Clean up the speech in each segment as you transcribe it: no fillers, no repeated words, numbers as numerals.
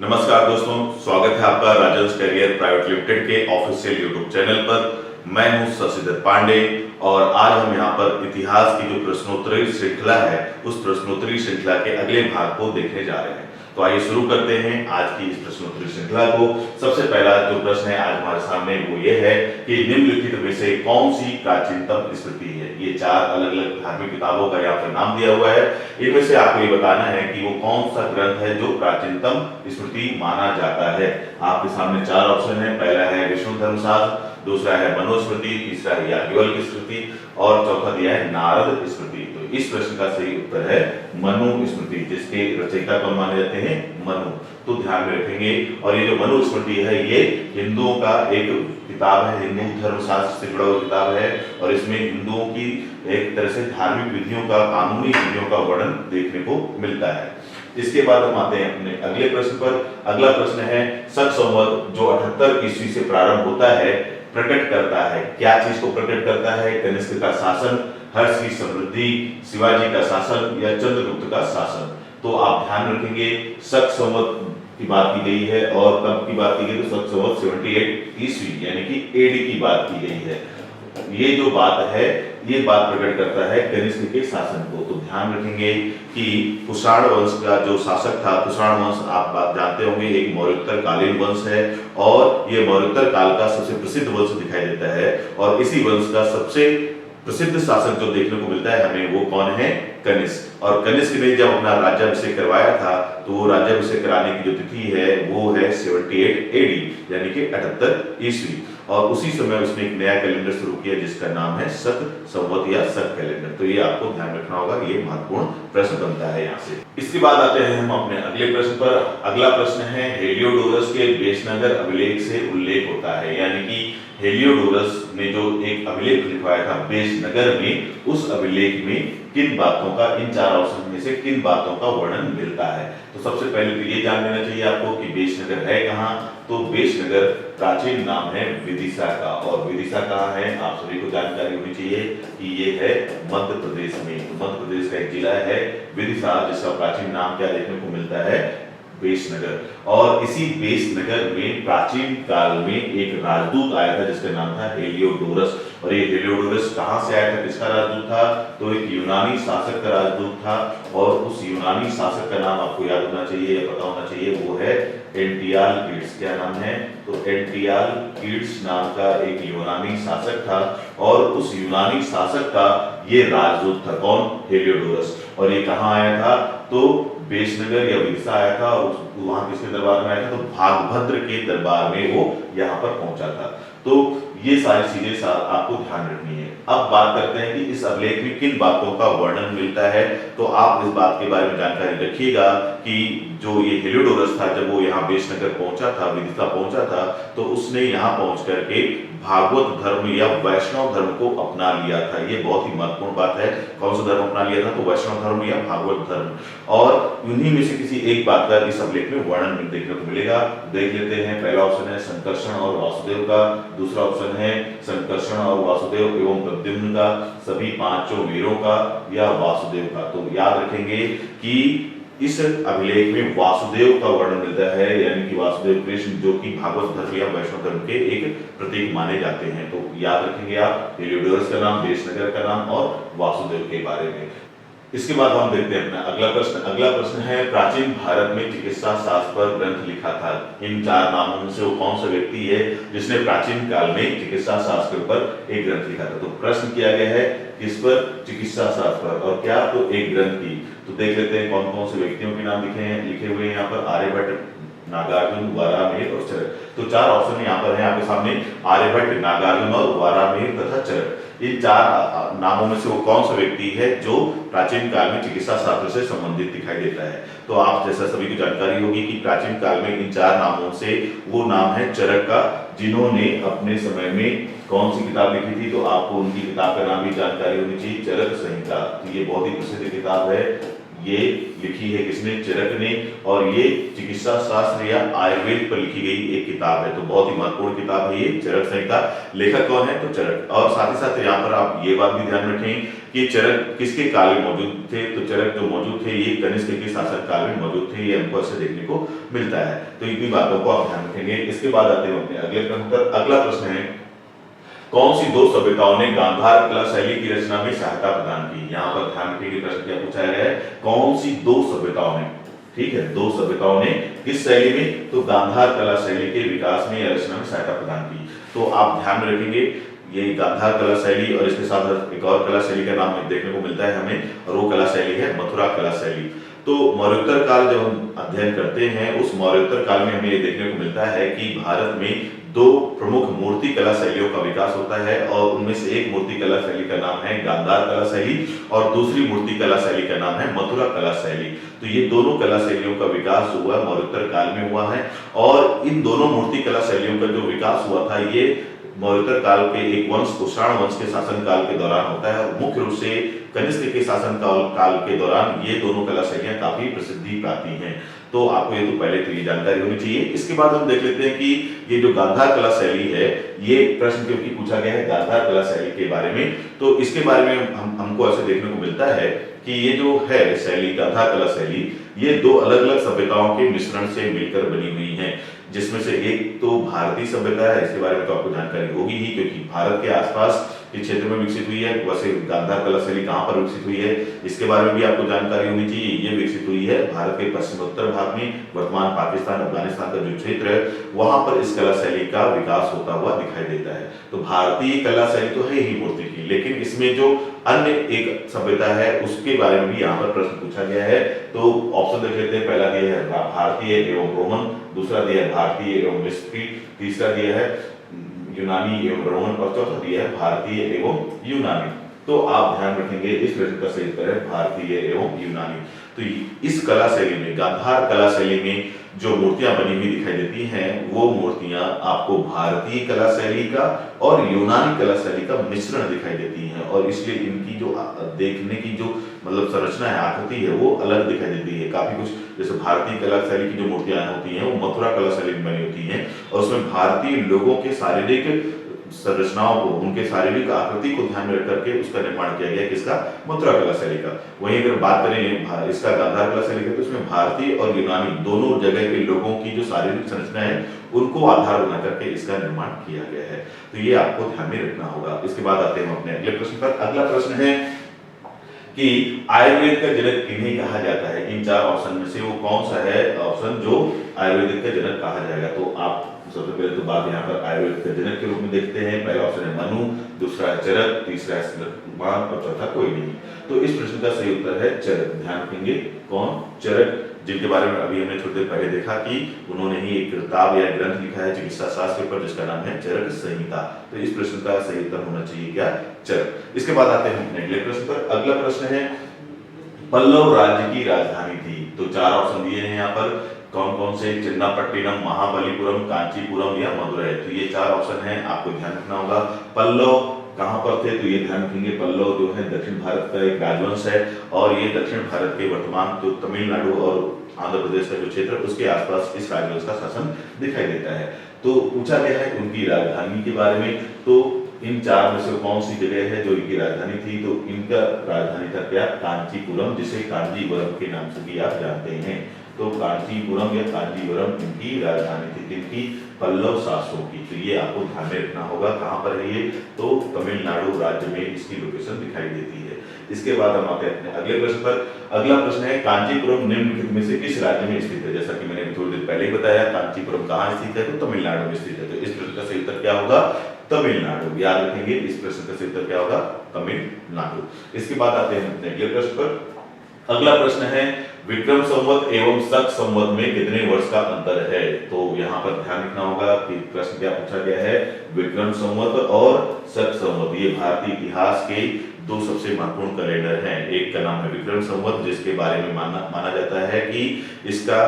नमस्कार दोस्तों, स्वागत है आपका राजंस कैरियर प्राइवेट लिमिटेड के ऑफिशियल यूट्यूब चैनल पर। मैं हूं शशिधर पांडे और आज हम यहां पर इतिहास की जो प्रश्नोत्तरी श्रृंखला है उस प्रश्नोत्तरी श्रृंखला के अगले भाग को देखने जा रहे हैं। तो आइए शुरू करते हैं आज की इस प्रश्नोत्तरी श्रृंखला को। सबसे पहला जो प्रश्न है आज हमारे सामने वो ये है कि निम्नलिखित में से कौन सी प्राचीनतम स्मृति है। ये चार अलग अलग धार्मिक किताबों का यहाँ पर नाम दिया हुआ है। इनमें से आपको ये बताना है कि वो कौन सा ग्रंथ है जो प्राचीनतम स्मृति माना जाता है। आपके सामने चार ऑप्शन है। पहला है विष्णु धर्मशास्त्र, दूसरा है मनुस्मृति, तीसरा है याज्ञवल्क्य स्मृति और चौथा दिया है नारद स्मृति। तो इस प्रश्न का सही उत्तर है मनुस्मृति, जिसके रचयिता कौन माने जाते हैं? मनु। तो ध्यान में रखेंगे। और ये जो मनुस्मृति है ये हिंदुओं का एक किताब है, हिंदू धर्मशास्त्र से जुड़ा हुआ किताब है और इसमें हिंदुओं की एक तरह से धार्मिक विधियों का, कानूनी विधियों का वर्णन देखने को मिलता है। इसके बाद हम आते हैं अपने अगले प्रश्न पर। अगला प्रश्न है शक संवत जो 78 ईस्वी से प्रारंभ होता है प्रकट करता है, क्या चीज को प्रकट करता है? कनिष्क का शासन, हर्ष की समृद्धि, शिवाजी का शासन या चंद्रगुप्त का शासन। तो आप ध्यान रखेंगे शक संवत की बात की गई है और कब की बात की गई? तो शक संवत 78 ईस्वी यानी कि एडी की बात की गई है। ये जो बात है ये बात प्रकट करता है कनिष्क के शासन को। तो ध्यान रखेंगे कि कुषाण वंश का जो शासक था, कुषाण वंश आप बात जानते होंगे एक मौर्योत्तर कालीन वंश है और ये मौर्योत्तर काल का सबसे प्रसिद्ध वंश दिखाई देता है। और इसी वंश का सबसे प्रसिद्ध शासक जो देखने को मिलता है हमें वो कौन है? कनिष्क। और कनिष्क ने जब अपना राज्याभिषेक करवाया था तो वो राज्याभिषेक कराने की जो तिथि है वो है 78 एडी यानी कि 78 ईस्वी। और उसी समय उसने एक नया कैलेंडर शुरू किया जिसका नाम है शक संवत या शक कैलेंडर। तो ये आपको ध्यान रखना होगा, ये महत्वपूर्ण प्रश्न बनता है यहाँ से। इसके बाद आते हैं हम अपने अगले प्रश्न पर। अगला प्रश्न है हेलियोडोरस के बेशनगर अभिलेख से उल्लेख होता है, यानी कि हेलियोडोरस ने जो एक अभिलेख लिखवाया था बेशनगर में, उस अभिलेख में किन बातों का, इन चार ऑप्शन में से किन बातों का वर्णन मिलता है? तो सबसे पहले तो ये जान लेना चाहिए आपको कि बेशनगर है कहाँ। तो बेशनगर प्राचीन नाम है विदिशा का और विदिशा कहाँ है आप सभी को जानकारी होनी चाहिए कि ये है मध्य प्रदेश में। तो मध्य प्रदेश का एक जिला है विदिशा जिसका प्राचीन नाम क्या देखने को मिलता है? बेशनगर। और इसी बेशनगर में प्राचीन काल में एक राजदूत आया था जिसका नाम था हेलियोडोरस। और ये हेलियोडोरस कहाँ से आया था, किसका राजदूत था? तो एक यूनानी शासक का राजदूत था और उस यूनानी शासक का नाम आपको याद होना चाहिए या पता होना चाहिए, वो है एंटियालकिड्स। क्या नाम है? तो एंटियालकिड्स नाम का एक यूनानी शासक था और उस यूनानी शासक का ये राजदूत था कौन? हेलियोडोरस। और ये कहाँ आया था? तो बेशनगर या विदिशा आया था और वहां किसके दरबार में आया था? तो भागभद्र के दरबार में वो यहाँ पर पहुंचा था। तो ये सारी चीजें आपको ध्यान रखनी है। अब बात करते हैं कि इस अभिलेख में किन बातों का वर्णन मिलता है। तो आप इस बात के बारे में जानकारी रखिएगा कि जो ये हेलियोडोरस था जब वो यहाँ बेशनगर पहुंचा था, विदिशा पहुंचा था, तो उसने यहाँ पहुंच करके भागवत धर्म या वैष्णव धर्म को अपना लिया था। ये बहुत ही महत्वपूर्ण बात है। कौन सा धर्म अपना लिया था? तो वैष्णव धर्म या भागवत धर्म। और उन्हीं में से किसी एक बात का इस अभिलेख में वर्णन देखने को मिलेगा। देख लेते हैं। पहला ऑप्शन है संकर्षण और वासुदेव का, दूसरा ऑप्शन है संकर्षण और वासुदेव एवं प्रद्युम्न का, सभी पांचों वीरों का या वासुदेव का। तो याद रखेंगे कि इस अभिलेख में वासुदेव का वर्णन मिलता है, यानी कि वासुदेव कृष्ण जो कि भागवत धर्म या वैष्णव धर्म के एक प्रतीक माने जाते हैं। तो याद रखेंगे आप हेलियोडोरस का नाम, बेशनगर का नाम और वासुदेव के बारे में। इसके बाद हम देखते हैं अपना अगला प्रश्न। अगला प्रश्न है प्राचीन भारत में चिकित्सा शास्त्र पर ग्रंथ लिखा था। इन चार नामों में से वो कौन सा व्यक्ति है जिसने प्राचीन काल में चिकित्सा शास्त्र पर एक ग्रंथ लिखा था? तो प्रश्न किया गया है किस पर? चिकित्सा शास्त्र पर। और क्या? तो एक ग्रंथ की। तो देख लेते हैं कौन कौन से व्यक्तियों के नाम लिखे हुए हैं यहाँ पर। आर्यभट्ट, नागार्जुन, वारामिहिर और चरक। तो चार ऑप्शन यहाँ पर है आपके सामने, आर्यभट्ट, नागार्जुन और वारामिहिर तथा चरक। इन चार नामों में से वो कौन सा व्यक्ति है जो प्राचीन काल में चिकित्सा शास्त्र से संबंधित दिखाई देता है? तो आप जैसा सभी को जानकारी होगी कि प्राचीन काल में इन चार नामों से वो नाम है चरक का, जिन्होंने अपने समय में कौन सी किताब लिखी थी? तो आपको उनकी किताब का नाम भी जानकारी होनी चाहिए, चरक संहिता। तो ये बहुत ही प्रसिद्ध किताब है। ये लिखी है किसने? चरक ने। और ये चिकित्सा शास्त्र या आयुर्वेद पर लिखी गई एक किताब है, तो बहुत ही महत्वपूर्ण किताब है ये चरक संहिता। लेखक कौन है? तो चरक। और साथ ही साथ यहाँ पर आप ये बात भी ध्यान रखें कि चरक किसके काल में मौजूद थे? तो चरक जो मौजूद थे ये कनिष्क के शासन काल में मौजूद थे, ये हमको ऐसे देखने को मिलता है। तो इतनी बातों को आप ध्यान रखेंगे। इसके बाद आते हैं अपने अगले प्रश्न पर। अगला प्रश्न है, कौन सी दो सभ्यताओं ने गांधार कला शैली की रचना में सहायता प्रदान की? यहाँ पर ध्यान रखिए प्रश्न क्या पूछा गया है, कौन सी दो सभ्यताओं ने, ठीक है, दो सभ्यताओं ने किस शैली में? तो गांधार कला शैली के विकास में या रचना में सहायता प्रदान की। तो आप ध्यान में रखेंगे ये गांधार कला शैली और इसके साथ एक और कला शैली का नाम देखने को मिलता है हमें, और वो कला शैली है मथुरा कला शैली। तो मौर्योत्तर काल जब हम अध्ययन करते हैं, उस मौर्योत्तर काल में हमें ये देखने को मिलता है कि भारत में दो प्रमुख मूर्ति कला शैलियों का विकास होता है, और उनमें से एक मूर्ति कला शैली का नाम है गांधार कला शैली और दूसरी मूर्ति कला शैली का नाम है मथुरा कला शैली। तो ये दोनों कला शैलियों का विकास जो हुआ मौर्योत्तर काल में हुआ है, और इन दोनों मूर्ति कला शैलियों का जो विकास हुआ था ये मौर्योत्तर काल के एक वंश कुषाण वंश के शासन काल के दौरान होता है, और मुख्य रूप से कनिष्क के शासन काल के दौरान ये दोनों कला शैलियां काफी प्रसिद्धि पाती हैं। तो आपको ये तो पहले तो ये जानकारी होनी चाहिए। इसके बाद हम देख लेते हैं कि ये जो गांधार कला शैली है, ये प्रश्न क्योंकि पूछा गया है गांधार कला शैली के बारे में, तो इसके बारे में हमको ऐसे देखने को मिलता है कि ये जो है शैली गांधार कला शैली, ये दो अलग अलग सभ्यताओं के मिश्रण से मिलकर बनी हुई है, जिसमें से एक तो भारतीय सभ्यता है, इसके बारे में तो आपको जानकारी होगी ही क्योंकि भारत के आसपास के क्षेत्र में विकसित हुई है। वैसे गांधार कला शैली कहाँ पर विकसित हुई है इसके बारे में भी आपको जानकारी होनी चाहिए। ये विकसित हुई है भारत के पश्चिमोत्तर भाग में, वर्तमान पाकिस्तान अफगानिस्तान का जो क्षेत्र है वहां पर इस कला शैली का विकास होता हुआ दिखाई देता है। तो भारतीय कला शैली तो है ही मूर्ति की, लेकिन इसमें जो अन्य एक सभ्यता है उसके बारे में भी यहाँ पर प्रश्न पूछा गया है। तो ऑप्शन देख लेते हैं। पहला दिया है भारतीय एवं रोमन, दूसरा दिया है भारतीय एवं मिस्री, तीसरा दिया है यूनानी एवं रोमन, और चौथा दिया है भारतीय एवं यूनानी। तो आप ध्यान रखेंगे इस प्रश्न का सही उत्तर है भारतीय एवं यूनानी। तो इस कला शैली में, गांधार कला शैली में जो मूर्तियां बनी हुई दिखाई देती हैं वो मूर्तियां आपको भारतीय कला शैली का और यूनानी कला शैली का मिश्रण दिखाई देती हैं, और इसलिए इनकी जो देखने की जो मतलब संरचना है, आकृति है, वो अलग दिखाई देती है। काफी कुछ जैसे भारतीय कला शैली की जो मूर्तियां होती हैं वो मथुरा कला शैली में बनी होती हैं, और उसमें भारतीय लोगों के शारीरिक संरचनाओं को, उनके शारीरिक आकृति को ध्यान में रख करके उसका निर्माण किया गया, किसका? मथुरा कला शैली का। वहीं अगर बात करें इसका गांधार कला शैली का, तो उसमें भारतीय और यूनानी दोनों जगह के लोगों की जो शारीरिक संरचना है उनको आधार बना करके इसका निर्माण किया गया है। तो ये आपको ध्यान में रखना होगा। इसके बाद आते हैं अपने अगले प्रश्न पर। अगला प्रश्न है कि आयुर्वेद का जनक किन्हें कहा जाता है? इन चार ऑप्शन में से वो कौन सा है ऑप्शन जो आयुर्वेद का जनक कहा जाएगा? तो आप सबसे पहले तो बात यहाँ पर आयुर्वेद के जनक के रूप में देखते हैं। पहला ऑप्शन है मनु, दूसरा है चरक, तीसरा है श्लोकमान और चौथा कोई नहीं। तो इस प्रश्न का सही उत्तर है चरक। ध्यान रखेंगे कौन? चरक, जिनके बारे में अभी हमने थोड़ी देर पहले देखा कि उन्होंने ही एक किताब या ग्रंथ लिखा है चिकित्सा शास्त्र के ऊपर जिसका नाम है चरक संहिता। तो इस प्रश्न का सही उत्तर होना चाहिए क्या? चरक। इसके बाद आते हैं अगले प्रश्न पर। अगला प्रश्न है पल्लव राज्य की राजधानी थी। तो चार ऑप्शन दिए हैं यहाँ पर, कौन कौन से? चन्नापट्टिनम, महाबलीपुरम, कांचीपुरम या मदुरै। तो ये चार ऑप्शन हैं, आपको ध्यान रखना होगा। पल्लव कहां पर थे? तो ये ध्यान रखेंगे पल्लव जो है दक्षिण भारत का एक राजवंश है, और ये दक्षिण भारत के वर्तमान जो तमिलनाडु और आंध्र प्रदेश का जो क्षेत्र है उसके आसपास इस राजवंश का शासन दिखाई देता है। तो पूछा गया है उनकी राजधानी के बारे में। तो इन चार में से कौन सी जगह है जो इनकी राजधानी थी? तो इनका राजधानी था क्या? कांचीपुरम, जिसे कांजीवरम के नाम से भी आप जानते हैं। तो कांचीपुरम या कांजीवरम इनकी राजधानी थी, जिनकी पल्लव शासकों की। तो ये आपको ध्यान में रखना होगा। कहां पर है ये? तो तमिलनाडु राज्य में इसकी लोकेशन दिखाई देती है। इसके बाद हम आते हैं अपने अगले प्रश्न पर। अगला प्रश्न है कांचीपुरम निम्नलिखित में से किस राज्य में स्थित है? जैसा कि मैंने थोड़ी देर पहले ही बताया, कांचीपुरम कहाँ स्थित है? तो तमिलनाडु में स्थित है। तो इस प्रश्न का सही उत्तर क्या होगा? तमिलनाडु। याद रखेंगे इस प्रश्न का सही उत्तर क्या होगा? तमिलनाडु। इसके बाद आते हैं अपने अगले प्रश्न पर। अगला प्रश्न है विक्रम संवत एवं शक संवत में कितने वर्ष का अंतर है? तो यहाँ पर ध्यान रखना होगा कि प्रश्न क्या पूछा गया है। विक्रम संवत और शक संवत ये भारतीय इतिहास के दो सबसे महत्वपूर्ण कैलेंडर हैं। एक का नाम है विक्रम संवत, जिसके बारे में माना जाता है कि इसका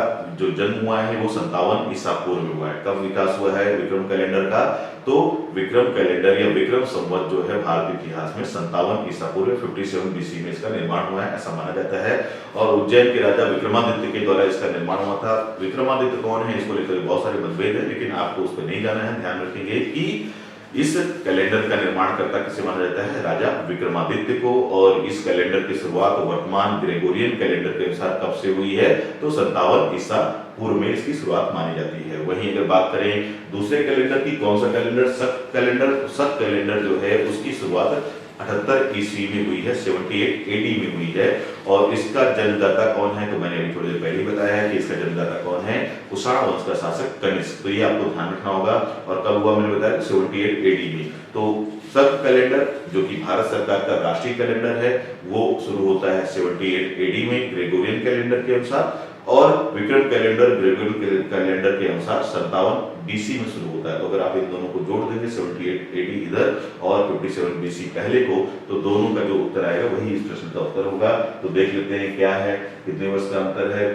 जो जन्म हुआ है वो 57 ईसा पूर्व में हुआ है। कब विकास हुआ है विक्रम कैलेंडर का? तो विक्रम कैलेंडर या विक्रम संवत जो है भारतीय इतिहास में 57 ईसा पूर्व 57 बीसी में इसका निर्माण हुआ है, ऐसा माना जाता है। और उज्जैन के राजा विक्रमादित्य के द्वारा इसका निर्माण हुआ था। विक्रमादित्य कौन है, इसको लेकर बहुत सारे मतभेद है, लेकिन आपको उस पर नहीं जाना है। ध्यान रखेंगे कि इस कैलेंडर का निर्माणकर्ता किसे माना जाता है? राजा विक्रमादित्य को। और इस कैलेंडर की शुरुआत वर्तमान ग्रेगोरियन कैलेंडर के अनुसार कब से हुई है? तो 57 ईसा पूर्व में इसकी शुरुआत मानी जाती है। वहीं अगर बात करें दूसरे कैलेंडर की, कौन सा कैलेंडर? शक कैलेंडर। शक कैलेंडर जो है उसकी शुरुआत 78 ईस्वी में हुई है, 78 एडी में हुई है। और इसका जन्मदाता कौन है? तो मैंने अभी थोड़ी देर पहले ही बताया है कि इसका जन्मदाता कौन है? कुषाण वंश का शासक कनिष्क। तो ये आपको ध्यान रखना होगा। और कब हुआ मैंने बताया? 78 एडी में। तो शक कैलेंडर जो कि भारत सरकार का राष्ट्रीय कैलेंडर है वो शुरू होता है 78 एडी में ग्रेगोरियन कैलेंडर के अनुसार। और विक्रम कैलेंडर ग्रेगोरियन कैलेंडर के अनुसार 57 बीसी में शुरू होता है। तो अगर आप इन दोनों को जोड़ देंगे 78 एडी इधर और 57 बीसी पहले को, तो दोनों का जो उत्तर आएगा वही इस प्रश्न का उत्तर होगा। तो देख लेते हैं क्या है, कितने वर्ष का अंतर है।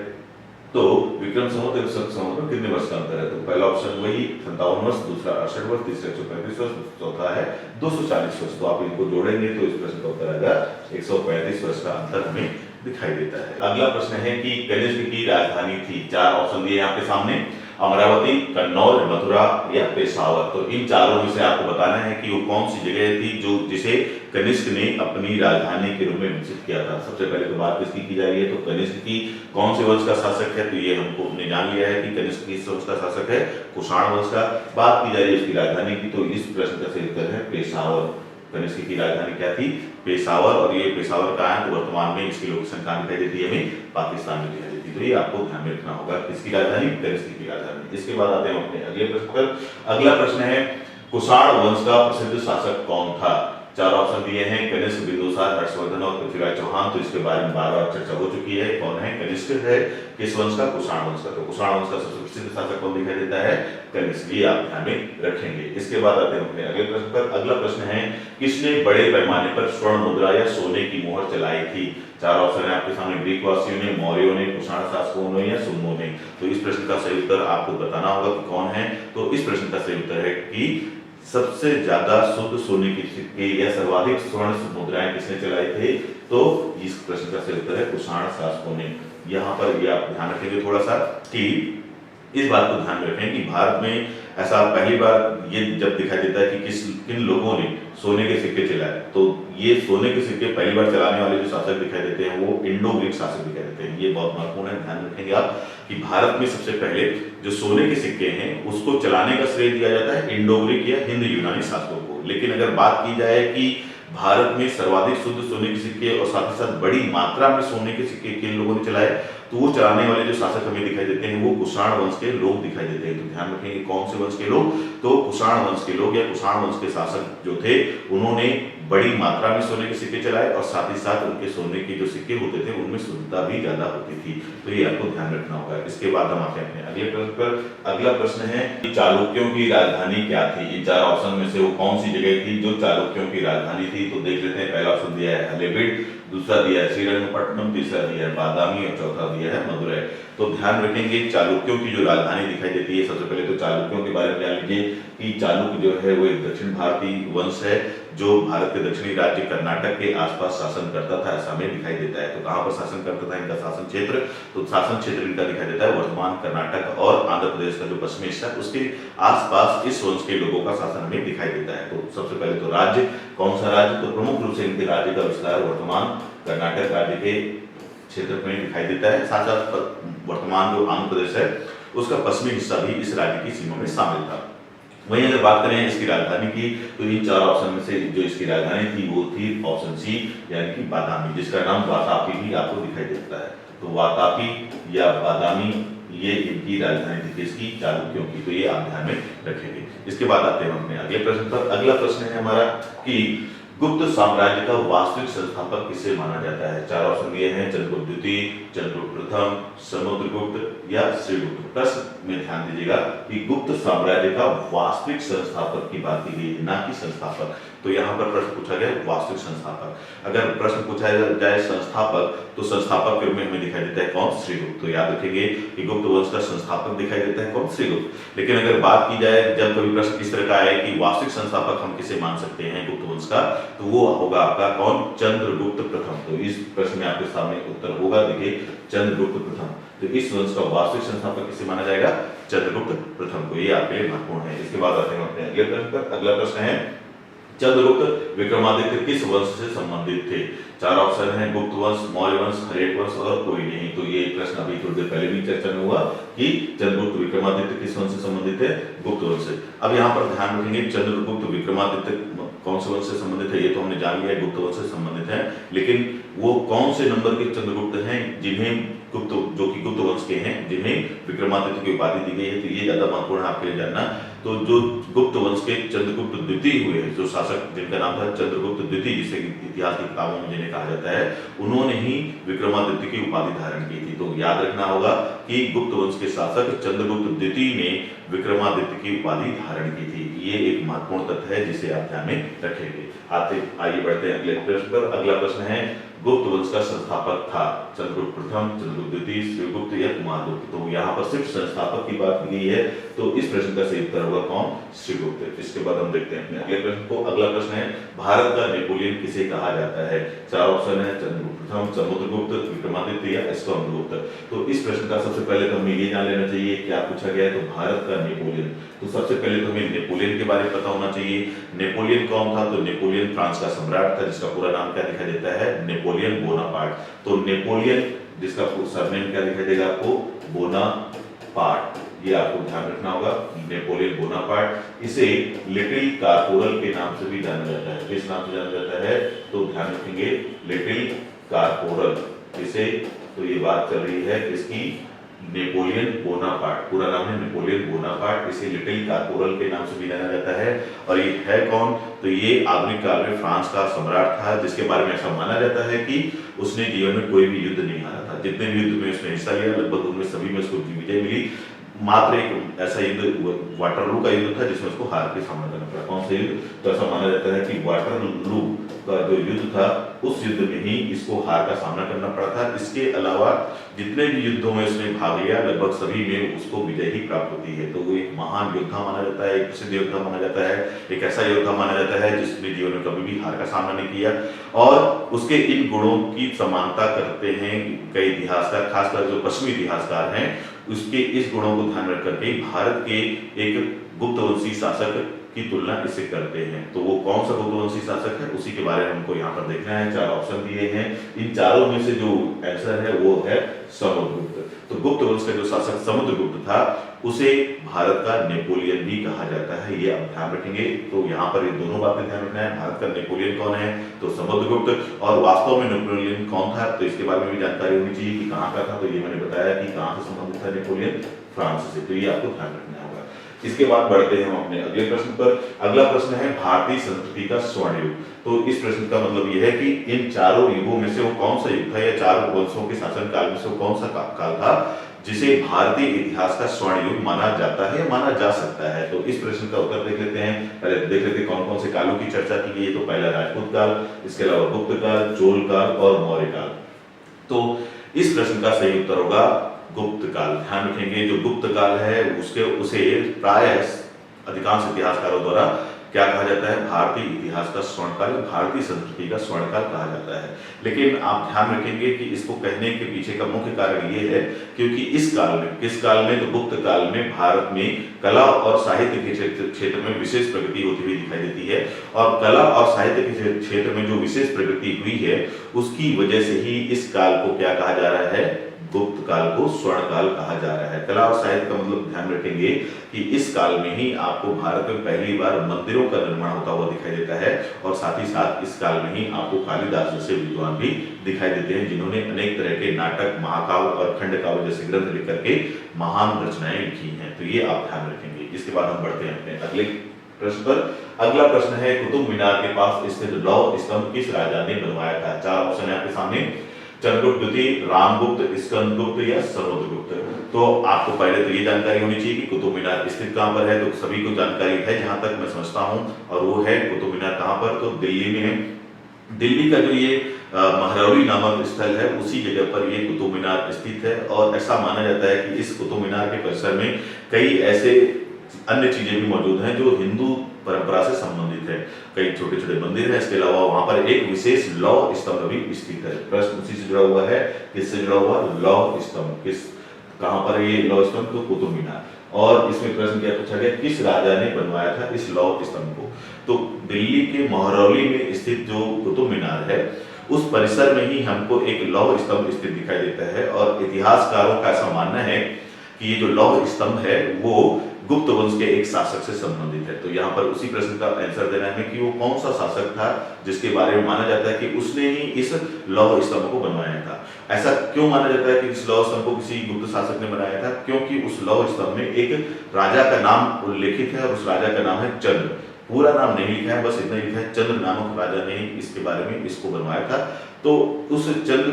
तो विक्रम संवत और शक संवत में कितने वर्ष का अंतर है? तो पहला ऑप्शन वही 57 वर्ष, दूसरा 68 वर्ष, तीसरा 135 वर्ष, चौथा है 240 वर्ष। तो आप इनको जोड़ेंगे तो इस प्रश्न का उत्तर आएगा 135 वर्ष का अंतर हमें दिखाई देता है। अगला प्रश्न है कि कनिष्क की राजधानी थी। 4 ऑप्शन दिए यहाँ पे सामने, अमरावती, कन्नौज, मथुरा या पेशावर। तो इन चारों में से आपको बताना है कि वो कौन सी जगह थी जो जिसे कनिष्क ने अपनी राजधानी के रूप में विकसित किया था। सबसे पहले तो बात किसकी की जा रही है? तो कनिष्क की। कौन से वंश का शासक है? तो ये हमने जान लिया है कि कनिष्क किस वंश का शासक है? कुषाण वंश का। बात की जा रही है उसकी राजधानी की, तो इस प्रश्न का सही उत्तर है पेशावर। कनिष्क की राजधानी क्या थी? पेशावर। और ये पेशावर कहाँ है? तो वर्तमान में इसकी लोकेशन कहाँ दिखाई देती है? हमें पाकिस्तान में दिखाई देती है। तो ये आपको ध्यान में रखना होगा, किसकी राजधानी? कनिष्क की राजधानी। इसके बाद आते हैं अपने अगले प्रश्न पर। अगला प्रश्न है कुषाण वंश का प्रसिद्ध शासक कौन था? 4 ऑप्शन दिए हैं, कनिष्क, बिंदुसार, हर्षवर्धन और पृथ्वीराज चौहान। तो इसके बारे में बार-बार चर्चा हो चुकी है। कौन है? कनिष्क है। किस वंश का? कुषाण वंश का। तो कुषाण वंश का सबसे प्रसिद्ध शासक कौन दिखाई देता है? कनिष्क। ये आप ध्यान में रखेंगे। इसके बाद आते हैं अपने अगले प्रश्न पर। अगला प्रश्न है किसने बड़े पैमाने पर स्वर्ण मुद्रा या सोने की मोहर चलाई थी? 4 ऑप्शन है आपके सामने, ग्रीक वासियों ने, मौर्यों ने, कुषाण शासकों ने या सुन्नों ने। तो इस प्रश्न का सही उत्तर आपको बताना होगा कि कौन है। तो इस प्रश्न का सही उत्तर है कि सबसे ज्यादा शुद्ध सोने के सिक्के या सर्वाधिक स्वर्ण मुद्राएं किसने चलाई थे? तो इस प्रश्न का सही उत्तर है कुषाण शासकों ने। यहाँ पर ये आप ध्यान रखेंगे थोड़ा सा कि इस बात को ध्यान में रखें कि भारत में ऐसा पहली बार ये जब दिखाई देता है कि किन लोगों ने सोने के सिक्के चलाए। तो ये सोने के सिक्के पहली बार चलाने वाले जो शासक दिखाई देते हैं वो इंडो ग्रीक शासक दिखाई देते हैं। ये बहुत महत्वपूर्ण है, ध्यान रखेंगे आप कि भारत में सबसे पहले जो सोने के सिक्के हैं उसको चलाने का श्रेय दिया जाता है इंडो ग्रीक या हिंद यूनानी शासकों को। लेकिन अगर बात की जाए कि भारत में सर्वाधिक शुद्ध सोने के सिक्के और साथ ही साथ बड़ी मात्रा में सोने के सिक्के किन लोगों ने चलाए, तो वो चलाने वाले जो शासक हमें दिखाई देते हैं वो कुषाण वंश के लोग दिखाई देते हैं। तो ध्यान रखेंगे कौन से वंश के लोग? तो कुषाण वंश के लोग या कुषाण वंश के शासक जो थे उन्होंने बड़ी मात्रा में सोने के सिक्के चलाए और साथ ही साथ उनके सोने के जो सिक्के होते थे उनमें शुद्धता भी ज्यादा होती थी। तो ये आपको ध्यान रखना होगा। इसके बाद हम आते हैं अगले प्रश्न पर। अगला प्रश्न है कि चालुक्यों की राजधानी क्या थी? इन 4 ऑप्शन में से वो कौन सी जगह थी जो चालुक्यों की राजधानी थी? तो देख लेते हैं। पहला ऑप्शन दिया है हलेबीड, दूसरा दिया है श्रीरंगपट्टनम, तीसरा दिया है बादामी और चौथा दिया है मदुरै। तो ध्यान रखेंगे चालुक्यों की जो राजधानी दिखाई देती है, सबसे पहले तो चालुक्यों के बारे में जान लीजिए कि चालुक्य जो है वो एक दक्षिण भारतीय वंश है जो भारत के दक्षिणी राज्य कर्नाटक के आसपास शासन करता था, ऐसा हमें दिखाई देता है। तो कहां पर शासन करता था इनका शासन क्षेत्र? तो शासन क्षेत्र इनका दिखाई देता है वर्तमान कर्नाटक और आंध्र प्रदेश का जो पश्चिमी हिस्सा उसके आसपास इस वंश के लोगों का शासन हमें दिखाई देता है। तो सबसे पहले तो राज्य, कौन सा राज्य? तो प्रमुख रूप से इनके राज्य का विस्तार वर्तमान कर्नाटक राज्य के क्षेत्र में दिखाई देता है। साथ साथ वर्तमान जो आंध्र प्रदेश है उसका पश्चिमी हिस्सा भी इस राज्य की सीमा में शामिल था। वहीं अगर बात करें इसकी राजधानी की, तो इन 4 ऑप्शन में से जो इसकी राजधानी थी वो थी ऑप्शन सी यानी कि बादामी, जिसका नाम वातापी भी आपको दिखाई देता है। तो वातापी या बादामी ये इनकी राजधानी थी, किसकी? चालुक्यों की। तो ये आप ध्यान में रखेंगे। इसके बाद आते हैं अपने अगले प्रश्न पर। अगला प्रश्न है हमारा कि गुप्त साम्राज्य का वास्तविक संस्थापक किसे माना जाता है? 4 ऑप्शन दिए हैं, चंद्रगुप्त द्वितीय, चंद्रगुप्त प्रथम, समुद्रगुप्त या श्रीगुप्त। प्रश्न में ध्यान दीजिएगा कि गुप्त साम्राज्य का वास्तविक संस्थापक की बात की गई है, ना कि संस्थापक। तो यहाँ पर प्रश्न पूछा गया वास्तविक संस्थापक। अगर प्रश्न पूछा जाए संस्थापक, तो संस्थापक के रूप में हमें दिखाई देता है कौन? श्रीगुप्त। तो याद रखेंगे कि गुप्त वंश का संस्थापक दिखाई देता है कौन? श्रीगुप्त। लेकिन अगर बात की जाए जब कभी प्रश्न इस तरह का आए कि वास्तविक संस्थापक हम किसे मान सकते हैं गुप्त वंश का, तो वो होगा आपका कौन? चंद्रगुप्त प्रथम। तो इस प्रश्न में आपके सामने उत्तर होगा, देखिए चंद्रगुप्त प्रथम। तो इस वंश का वास्तविक संस्थापक किसे माना जाएगा? चंद्रगुप्त प्रथम को। ये आपके लिए महत्वपूर्ण है। इसके बाद आते हैं अपने अगले प्रश्न पर। अगला प्रश्न है चंद्रगुप्त विक्रमादित्य किस वंश से संबंधित थे? चार ऑप्शन है, गुप्त वंश, मौर्य वंश, हर्यक वंश और कोई नहीं। तो ये प्रश्न अभी थोड़ी देर पहले भी चर्चा में हुआ कि चंद्रगुप्त विक्रमादित्य किस वंश से संबंधित है? गुप्त वंश से। अब यहाँ पर ध्यान रखेंगे चंद्रगुप्त विक्रमादित्य कौन से वंश से संबंधित है, ये तो हमने जान लिया है गुप्त वंश से संबंधित है, लेकिन वो कौन से नंबर के चंद्रगुप्त हैं जिन्हें गुप्त, जो कि गुप्त वंश के हैं, जिन्हें विक्रमादित्य की उपाधि दी गई है। तो ये ज्यादा महत्वपूर्ण है आपके लिए जानना। तो जो गुप्त वंश के चंद्रगुप्त द्वितीय हुए हैं, जो शासक जिनका नाम था चंद्रगुप्त द्वितीय, जिसे इतिहास की किताबों में जिन्हें कहा जाता है, उन्होंने ही विक्रमादित्य की उपाधि धारण की थी। तो याद रखना होगा कि गुप्त वंश के शासक चंद्रगुप्त द्वितीय ने विक्रमादित्य की उपाधि धारण की थी। ये एक महत्वपूर्ण तथ्य है जिसे आप ध्यान में रखेंगे। आइए बढ़ते हैं अगले प्रश्न पर। अगला प्रश्न है गुप्त वंश का संस्थापक था चंद्रगुप्त प्रथम, चंद्रगुप्त द्वितीय, श्रीगुप्त या कुमारगुप्त? तो यहाँ पर सिर्फ संस्थापक की बात की गई है, तो इस प्रश्न का सही उत्तर होगा कौन? श्रीगुप्त। इसके बाद हम देखते हैं अपने अगले प्रश्न को। अगला प्रश्न है भारत का नेपोलियन किसे कहा जाता है? चार ऑप्शन है, चंद्रगुप्त प्रथम, समुद्रगुप्त, विक्रमादित्य या स्तंभगुप्त। तो इस प्रश्न का सबसे पहले तो हमें ये जान लेना चाहिए क्या पूछा गया है। तो भारत का नेपोलियन, तो सबसे पहले तो हमें नेपोलियन के बारे में पता होना चाहिए। नेपोलियन कौन था? तो नेपोलियन फ्रांस का सम्राट था, जिसका पूरा नाम क्या दिखाई देता है? Napoleon Bonaparte. तो नेपोलियन जिसका सरनेम क्या दिखाई देगा आपको? बोनापार्ट। ये आपको ध्यान रखना होगा, नेपोलियन बोनापार्ट। इसे लिटिल कारपोरल के नाम से भी जाना जाता है। किस नाम से जाना जाता है? तो ध्यान रखेंगे लिटिल कारपोरल। इसे, तो ये बात चल रही है किसकी? Napoleon Bonaparte. पूरा नाम है नेपोलियन बोनापार्ट। इसे लिटिल कारपोरल के नाम से भी जाना जाता है। और ये है कौन? तो ये आधुनिक काल में फ्रांस का सम्राट था, जिसके बारे में ऐसा माना जाता है कि उसने जीवन में कोई भी युद्ध नहीं हारा था। जितने भी युद्ध में उसने हिस्सा लिया, लगभग उनमें सभी में उसको विजय मिली। मात्र एक ऐसा युद्ध वाटरलू का युद्ध था जिसमें उसको हार के सामना करना पड़ा। कौन सा युद्ध? तो ऐसा माना जाता है कि वाटरलू का जो युद्ध था, उस युद्ध में ही इसको हार का सामना करना पड़ा था। इसके अलावा जितने भी युद्धों में उसने भाग लिया, लगभग सभी में उसको विजय ही प्राप्त होती है। तो वो एक महान योद्धा माना जाता है, एक प्रसिद्ध योद्धा माना जाता है, एक ऐसा योद्धा माना जाता है जिसने जीवन में कभी भी हार का सामना नहीं किया। और उसके इन गुणों की समानता करते हैं कई इतिहासकार, खासकर जो पश्चिमी इतिहासकार हैं, उसके इस गुणों को ध्यान रख करके भारत के एक गुप्तवंशी शासक की तुलना इससे करते हैं। तो वो कौन सा गुप्तवंशी शासक है, उसी के बारे में हमको यहाँ पर देखना है। चार ऑप्शन दिए हैं, इन चारों में से जो आंसर है वो है समुद्रगुप्त। तो गुप्त वंश का जो शासक समुद्रगुप्त था, उसे भारत का नेपोलियन भी कहा जाता है। ये आप ध्यान रखेंगे। तो यहाँ पर ये दोनों बातें ध्यान रखना है। भारत का नेपोलियन कौन है? तो समुद्रगुप्त। और वास्तव में नेपोलियन कौन था, तो इसके बारे में भी जानकारी होनी चाहिए कि कहाँ का था। तो ये मैंने बताया कि कहाँ से संबंधित था नेपोलियन? फ्रांस से। तो ये आपको ध्यान रखना होगा। इसके बाद बढ़ते हैं हम अपने अगले प्रश्न पर। अगला प्रश्न है भारतीय संस्कृति का स्वर्ण युग। तो इस प्रश्न का मतलब यह है कि इन चारों युगों में से वो कौन सा युग था, या चारों वंशों के शासन काल में से वो कौन सा काल था जिसे भारतीय इतिहास का स्वर्ण युग माना जाता है, माना जा सकता है। तो इस प्रश्न का उत्तर देख लेते हैं। पहले देख लेते हैं कौन कौन से कालों की चर्चा की गई है। तो पहला राजपूत काल, इसके अलावा गुप्त काल, चोल काल और मौर्य काल। तो इस प्रश्न का सही उत्तर होगा गुप्त काल। ध्यान रखेंगे, जो गुप्त काल है उसे प्राय अधिकांश इतिहासकारों द्वारा क्या कहा जाता है? भारतीय इतिहास का स्वर्णकाल, भारतीय संस्कृति का स्वर्णकाल कहा जाता है। लेकिन आप ध्यान रखेंगे कि इसको कहने के पीछे का मुख्य कारण ये है क्योंकि इस काल में, किस काल में? तो गुप्त काल में भारत में कला और साहित्य के क्षेत्र में विशेष प्रगति होती हुई दिखाई देती है। और कला और साहित्य के क्षेत्र में जो विशेष प्रगति हुई है, उसकी वजह से ही इस काल को क्या कहा जा रहा है? गुप्त काल को स्वर्ण काल कहा जा रहा है। कला और साहित्य का मतलब ध्यान रखेंगे कि इस काल में ही आपको भारत में पहली बार मंदिरों का निर्माण होता हुआ दिखाई देता है। और साथ ही साथ इस काल में ही आपको कालिदास जैसे विद्वान भी दिखाई देते हैं, जिन्होंने अनेक तरह के नाटक, महाकाव्य और खंडकाव्य जैसे ग्रंथ लिख करके महान रचनाएं लिखी हैं। तो ये आप ध्यान रखेंगे। इसके बाद हम बढ़ते हैं अपने अगले प्रश्न पर। अगला प्रश्न है कुतुब मीनार के पास स्थित लौह स्तंभ किस राजा ने बनवाया था? चार ऑप्शन है आपके सामने। चंद्रगुप्त द्वितीय, रामगुप्त, स्कंदगुप्त या समुद्रगुप्त। तो आपको पहले तो ये जानकारी होनी चाहिए कि कुतुब मीनार स्थित कहाँ पर है। तो सभी को जानकारी है जहां तक मैं समझता हूं, और वो है कुतुब मीनार कहाँ पर, तो दिल्ली में है। दिल्ली का जो ये महरौली नामक स्थल है, उसी जगह पर ये कुतुब मीनार स्थित है। और ऐसा माना जाता है कि इस कुतुब मीनार के परिसर में कई ऐसे अन्य चीजें भी मौजूद हैं जो हिंदू परंपरा से संबंधित है। कई छोटे छोटे मंदिर हैं। इसके अलावा वहां पर एक विशेष लौह स्तंभ भी स्थित है। प्रश्न उसी से जुड़ा हुआ है, किससे जुड़ा हुआ, लौह स्तंभ। किस, कहां पर ये लौह स्तंभ, तो कुतुब मीनार। और इसमें प्रश्न क्या पूछा गया, किस राजा ने बनवाया था इस लौह स्तंभ को। तो दिल्ली के महरौली में स्थित जो कुतुब मीनार है, उस परिसर में ही हमको एक लौह स्तंभ स्थित दिखाई देता है। और इतिहासकारों का ऐसा मानना है कि ये जो लौह स्तंभ है वो गुप्त वंश के एक शासक से संबंधित है। तो यहाँ पर उसी प्रश्न का आंसर देना है कि वो कौन सा शासक था जिसके बारे में माना जाता है कि उसने ही इस लौह स्तंभ को बनवाया था। ऐसा क्यों माना जाता है कि इस लौह स्तंभ को किसी गुप्त शासक ने बनाया था, क्योंकि उस लौह स्तंभ में एक राजा का नाम उल्लेखित है और उस राजा का नाम है चंद्र। पूरा नाम नहीं लिखा है, बस इतना लिखा है चंद्र नामक राजा ने इसके बारे में इसको बनवाया था। तो उस चंद्र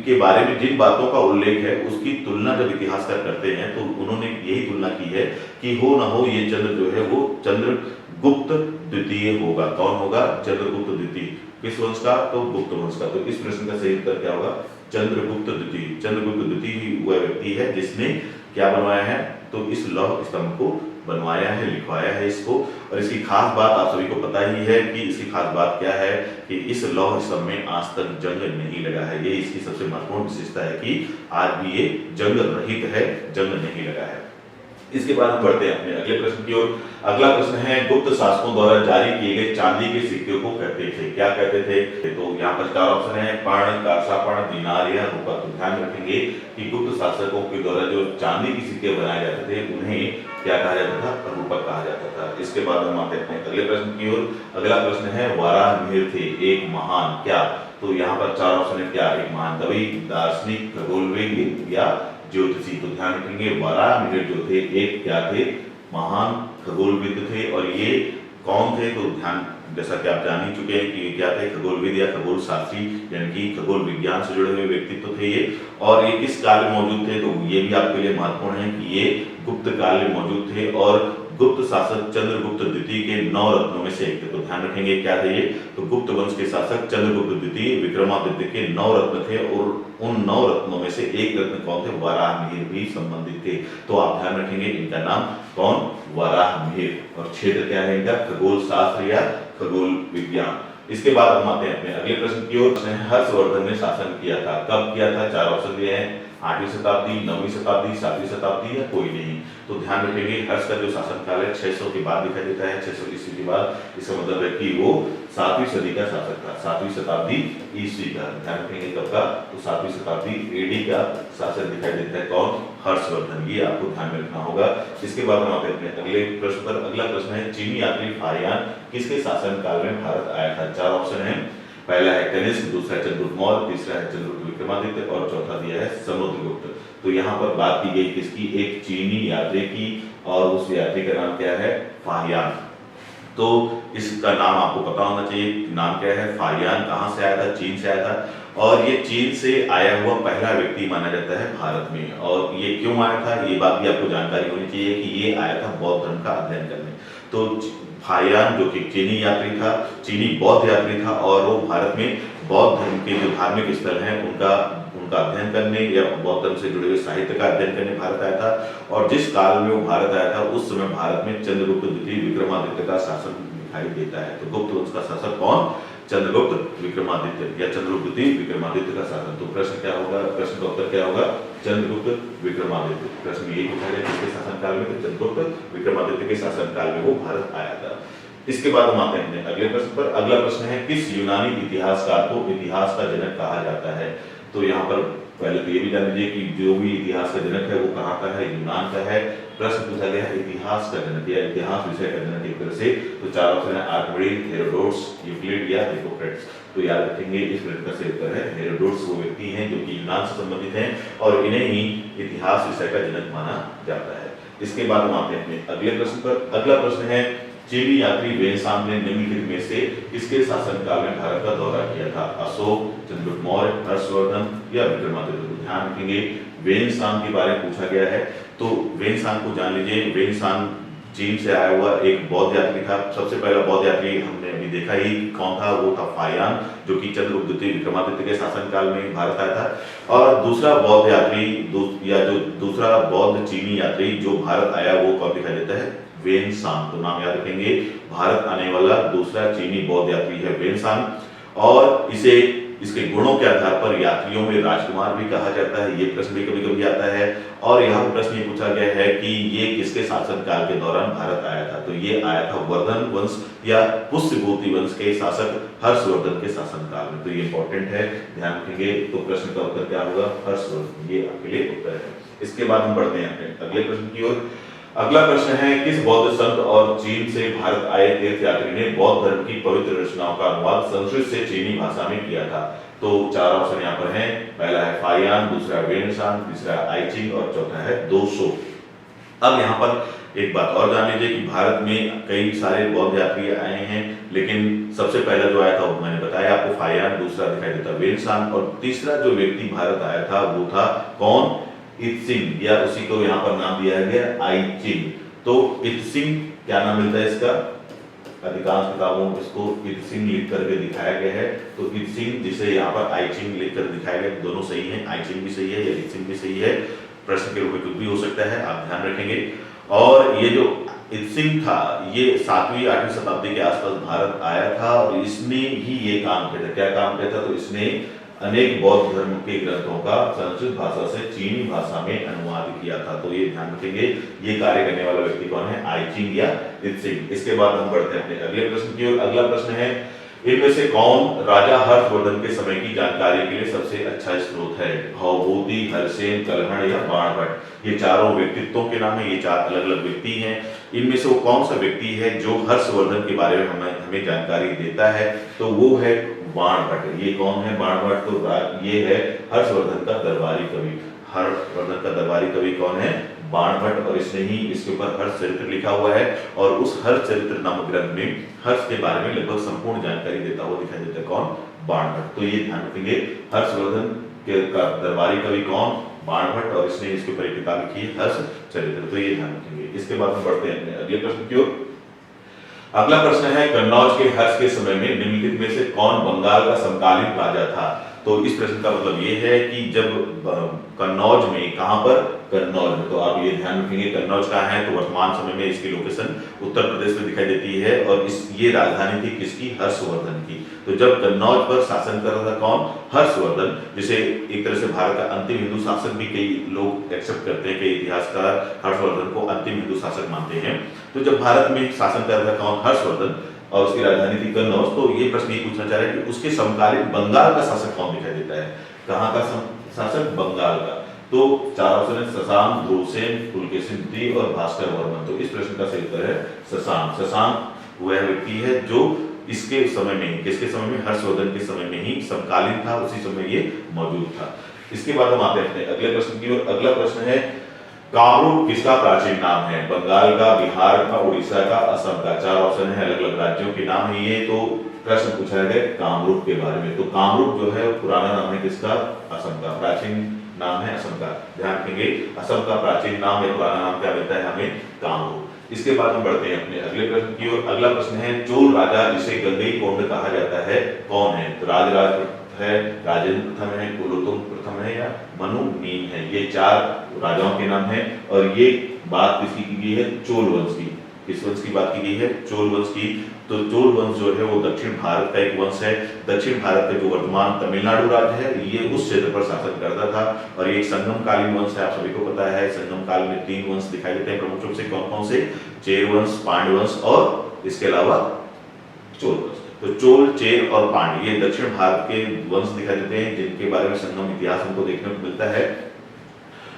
के बारे में जिन बातों का उल्लेख है उसकी तुलना जब इतिहासकार करते हैं तो उन्होंने यही तुलना की है कि हो ना हो ये चंद्र जो है वो चंद्रगुप्त द्वितीय होगा। कौन होगा, चंद्रगुप्त द्वितीय। किस वंश का, तो गुप्त वंश का। तो इस प्रश्न का सही उत्तर क्या होगा, चंद्रगुप्त द्वितीय। चंद्रगुप्त द्वितीय ही वह व्यक्ति है जिसने क्या बनवाया है, तो इस लौह स्तंभ को बनवाया है, लिखवाया है इसको। और इसकी खास बात आप सभी को पता ही है कि इसकी खास बात क्या है कि इस लौह स्तंभ में आज तक जंग नहीं लगा है। ये इसकी सबसे महत्वपूर्ण विशेषता है कि आज भी ये जंग रहित है, जंग नहीं लगा है। इसके बाद हम बढ़ते हैं अपने अगले प्रश्न की ओर। अगला प्रश्न है, गुप्त शासकों द्वारा जारी किए गए चांदी के सिक्के को कहते थे, क्या कहते थे। तो यहाँ पर चार ऑप्शन है, पर्ण, कांसा, दिनार या रुपया। तो ध्यान रखेंगे कि गुप्त शासकों के द्वारा जो चांदी के सिक्के बनाए जाते थे उन्हें क्या कहा जाता था, रूपक कहा जाता था। इसके बाद हम आते हैं अगले प्रश्न की ओर। अगला प्रश्न है, वराहमिहिर थे एक महान क्या। तो यहाँ पर चार ऑप्शन है, क्या, एक महान कवि, दार्शनिक, खगोलविद या ज्योतिषी। तो ध्यान रखेंगे वराहमिहिर जो थे एक क्या थे, महान खगोलविद थे। और ये कौन थे, तो ध्यान, जैसा कि आप जान ही चुके हैं कि क्या थे, खगोलविद या खगोल शास्त्री, यानी कि खगोल विज्ञान से जुड़े हुए व्यक्तित्व थे ये। और ये किस काल में मौजूद थे, तो ये भी आपके लिए महत्वपूर्ण है कि ये गुप्त काल में मौजूद थे और गुप्त शासक चंद्रगुप्त द्वितीय के 9 रत्नों में से एक थे। तो ध्यान रखेंगे क्या थे ये, तो गुप्त वंश के शासक चंद्रगुप्त द्वितीय विक्रमादित्य के 9 रत्न थे और उन 9 रत्नों में से एक रत्न कौन थे, वराहमिहिर भी संबंधित थे। तो आप ध्यान रखेंगे इनका नाम कौन, वराहमिहिर। और क्षेत्र क्या है इनका, खगोल शास्त्र या खगोल विज्ञान। इसके बाद हम आते हैं अपने अगले प्रश्न की ओर। हर्षवर्धन ने शासन किया था, कब किया था, चार ऑप्शन दिए हैं, 8वीं शताब्दी, 9वीं शताब्दी, 7वीं शताब्दी या कोई नहीं। तो ध्यान रखेंगे हर्ष का जो शासन काल है 600 के बाद दिखाई देता है, 600 ईस्वी के बाद। इसका मतलब है कि वो 7वीं सदी का शासक था, 7वीं शताब्दी ईस्वी का। ध्यान रखेंगे कब का, तो 7वीं शताब्दी एडी का शासक दिखाई देता है कौन, हर्षवर्धन। ये आपको ध्यान में रखना होगा। इसके बाद हम आते हैं अगले प्रश्न पर। अगला प्रश्न है, चीनी यात्री फाहियान किसके शासन काल में भारत आया था। चार ऑप्शन है, पहला है कनिष्क, दूसरा है चंद्रगुप्त मौर्य, तीसरा है चंद्रगुप्त विक्रमादित्य और चौथा दिया है समुद्रगुप्त। तो यहाँ पर बात की गई किसकी, एक चीनी यात्री की, और उस यात्री का नाम क्या है, फाहियान। तो इसका नाम आपको पता होना चाहिए, नाम क्या है, फाहियान। कहाँ से आया था, चीन से आया था। और ये चीन से आया हुआ पहला व्यक्ति माना जाता है भारत में। और ये क्यों आया था, ये बात भी आपको जानकारी होनी चाहिए कि ये आया था बौद्ध धर्म का अध्ययन करने। तो फाहियान जो कि चीनी यात्री था, चीनी बौद्ध यात्री था, और वो भारत में बौद्ध धर्म के जो धार्मिक स्थल हैं उनका अध्ययन करने या बौद्ध धर्म से जुड़े हुए साहित्य का अध्ययन करने भारत आया था। और जिस काल में वो भारत आया था उस समय भारत में चंद्रगुप्त द्वितीय विक्रमादित्य का शासन दिखाई देता है। तो गुप्त वंश का शासक कौन, चंद्रगुप्त विक्रमादित्य या चंद्रगुप्त द्वितीय विक्रमादित्य का शासन। तो प्रश्न क्या होगा, प्रश्न का उत्तर क्या होगा, चंद्रगुप्त विक्रमादित्य। प्रश्न यही पूछा गया किसके शासन काल में, तो चंद्रगुप्त विक्रमादित्य के शासन काल में वो भारत आया था। इसके बाद हम आते हैं अगले प्रश्न पर। अगला प्रश्न है, किस यूनानी इतिहासकार को इतिहास का जनक कहा जाता है। तो यहाँ पर पहले तो ये भी जान लीजिए कि जो भी इतिहास का जनक है वो कहाँ का है, यूनान का है। प्रश्न पूछा गया है इतिहास का जनक या इतिहास विषय का जनक एक तरह से। तो चार ऑप्शन है, आर्किमिडीज, हेरोडोटस, यूक्लिड या हिप्पोक्रेट्स। तो याद रखेंगे इस प्रश्न का सही उत्तर है हेरोडोटस। वो व्यक्ति हैं जो कि यूनान से संबंधित हैं और इन्हें ही इतिहास विषय का जनक माना जाता है। इसके बाद हम आते हैं अपने अगले प्रश्न पर। अगला प्रश्न है, चीनी यात्री वेनसांग ने निम्नलिखित में से किसके शासनकाल में भारत का दौरा किया था? अशोक, चंद्रगुप्त मौर्य, हर्षवर्धन या विक्रमादित्य? तो ध्यान रखेंगे वेनसांग के बारे में पूछा गया है, तो वेनसांग को जान लीजिए। वेनसांग चीन से आया हुआ एक बौद्ध यात्री था। सबसे पहला बौद्ध यात्री हमने अभी देखा ही कौन था, वो था फाहियान, जो कि चंद्रगुप्त द्वितीय विक्रमादित्य के शासनकाल में भारत आया था। और दूसरा बौद्ध यात्री या जो दूसरा बौद्ध चीनी यात्री जो भारत आया वो कौन दिखाई देता है? वेनसांग। तो नाम याद रखेंगे, भारत आने वाला दूसरा चीनी बौद्ध यात्री है वेनसांग। और इसे इसके गुणों के आधार पर यात्रियों में राजकुमार भी कहा जाता है। ये प्रश्न भी कभी कभी आता है। और यहाँ पर प्रश्न ये पूछा गया है कि ये किसके शासनकाल के दौरान भारत आया था? तो ये आया था वर्धन वंश या पुष्यभूति वंश के शासक हर्षवर्धन के शासनकाल में। तो ये इंपॉर्टेंट है, ध्यान रखेंगे। तो प्रश्न का उत्तर क्या होगा? हर्षवर्धन, ये आपके लिए उत्तर है। इसके बाद हम बढ़ते हैं अगले प्रश्न की ओर। अगला प्रश्न है, किस बौद्ध संत और चीन से भारत आए तीर्थयात्री ने बौद्ध धर्म की पवित्र रचनाओं का अनुवाद संस्कृत से चीनी भाषा में किया था? तो चार ऑप्शन यहाँ पर हैं। पहला है फाहियान, दूसरा वेनसांग, तीसरा आई चिंग और चौथा है दोसो। अब यहाँ पर एक बात और जान लीजिए कि भारत में कई सारे बौद्ध यात्री आए हैं, लेकिन सबसे पहला जो आया था वो मैंने बताया आपको फाहियान, दूसरा दिखाई देता वेनसांग और तीसरा जो व्यक्ति भारत आया था वो था कौन? इत्सिंग, या उसी को यहाँ पर नाम दिया गया आई चिंग। तो इत्सिंग क्या नाम मिलता है इसका? अधिकांश किताबों में इसको इत्सिंग लिख करके दिखाया गया है। तो इत्सिंग जिसे यहाँ पर आई चिंग लिख कर दिखाया गया, दोनों सही है, आई चिंग भी सही है या इत्सिंग भी सही है। प्रश्न के रूप में कुछ भी हो सकता है, आप ध्यान रखेंगे। और ये जो इत्सिंग था ये 7वीं 8वीं शताब्दी के आसपास भारत आया था और इसने ही ये काम किया था। क्या काम किया था? तो इसने अनेक बौद्ध धर्म के ग्रंथों का संस्कृत भाषा से चीनी भाषा में अनुवाद किया था। तो ये ध्यान रखेंगे, ये कार्य करने वाला व्यक्ति कौन है? आई चिंग या इत्सिंग। इसके बाद हम बढ़ते हैं अपने अगले प्रश्न की ओर। अगला प्रश्न है, इनमें से कौन राजा हर्षवर्धन के समय की जानकारी के लिए सबसे अच्छा स्रोत है? भवभूति, हरसेन, कलहण या बाणभट्ट? ये चारों व्यक्तित्वों के नाम है, ये चार अलग अलग व्यक्ति हैं। इनमें से वो कौन सा व्यक्ति है जो हर्षवर्धन के बारे में हमें जानकारी देता है? तो वो है बाणभट्ट। ये कौन है बाणभट्ट? तो ये है हर्षवर्धन का दरबारी कवि। हर्षवर्धन का दरबारी कवि कौन है? बाणभट्ट। और इसने ही इसके ऊपर हर्ष चरित्र लिखा हुआ है और उस हर्ष चरित्र नामक ग्रंथ में हर्ष के बारे में लगभग संपूर्ण जानकारी देता हुआ दिखाई देता है कौन? बाणभट्ट। तो ये ध्यान रखेंगे, हर्षवर्धन के का दरबारी कवि कौन? बाणभट्ट। और इसने इसके ऊपर एक किताब लिखी है हर्ष चरित्र। तो ये ध्यान रखेंगे। इसके बाद हम बढ़ते हैं अगले प्रश्न की ओर। अगला प्रश्न है, कन्नौज के हर्ष के समय में निम्नलिखित में से कौन बंगाल का समकालीन राजा था? तो इस प्रश्न का मतलब ये है कि जब कन्नौज में, कहां पर? कन्नौज में। तो आप ये ध्यान रखेंगे कन्नौज कहाँ है? तो वर्तमान समय में इसकी लोकेशन उत्तर प्रदेश में दिखाई देती है और ये राजधानी थी किसकी? हर्षवर्धन की। तो जब कन्नौज पर शासन कर रहा था कौन? हर्षवर्धन, जिसे एक तरह से भारत का अंतिम हिंदू शासक भी कई लोग एक्सेप्ट करते हैं, कई इतिहासकार हर्षवर्धन को अंतिम हिंदू शासक मानते हैं। तो जब भारत में शासन कर रहा था कौन? हर्षवर्धन, और उसकी राजधानी थी कन्नौज। तो ये प्रश्न ये पूछना चाह रहा है कि उसके समकालीन बंगाल का शासक कौन दिखाई देता है? कहाँ का शासक? बंगाल का। तो चार ऑप्शन है, शशांक, ध्रुवसेन, पुलकेशिन द्वितीय और भास्कर वर्मन। तो इस प्रश्न का सही उत्तर है शशांक। शशांक वह व्यक्ति है जो इसके समय में ही, किसके समय में? हर्षवर्धन के समय में ही समकालीन था, उसी समय ये मौजूद था। इसके बाद हम आते हैं अगले प्रश्न की ओर। अगला प्रश्न है, कामरूप किसका प्राचीन नाम है? बंगाल का, बिहार का, उड़ीसा का, असम का? चार ऑप्शन है, अलग अलग राज्यों के नाम है ये। तो प्रश्न पूछा है कामरूप के बारे में। तो कामरूप जो है पुराना नाम है किसका? असम का। प्राचीन नाम है असम का। ध्यान रखेंगे, असम का प्राचीन नाम या पुराना नाम क्या मिलता है हमें? कामरूप। इसके बाद हम बढ़ते हैं अपने अगले प्रश्न की ओर। अगला प्रश्न है, चोल राजा जिसे गंगईकोंड कहा जाता है कौन है? तो राजराज है, राजेंद्र प्रथम है, कुलोत्तुंग प्रथम है या मनु नीम है? ये चार राजाओं के नाम है और ये बात किसकी की गई है? चोल वंश की। किस वंश की बात की गई है? चोल वंश की। तो चोल वंश जो है वो दक्षिण भारत का एक वंश है। दक्षिण भारत का जो वर्तमान तमिलनाडु राज्य है ये उस क्षेत्र पर शासन करता था और ये एक संगमकालीन वंश है। आप सभी को पता है संगम काल में तीन वंश दिखाई देते हैं प्रमुख रूप से। कौन कौन से? चेर वंश, पांड्य वंश और इसके अलावा चोल वंश। तो चोल, चेर और पांड्य ये दक्षिण भारत के वंश दिखाई देते हैं जिनके बारे में संगम इतिहास हमको देखने को मिलता है।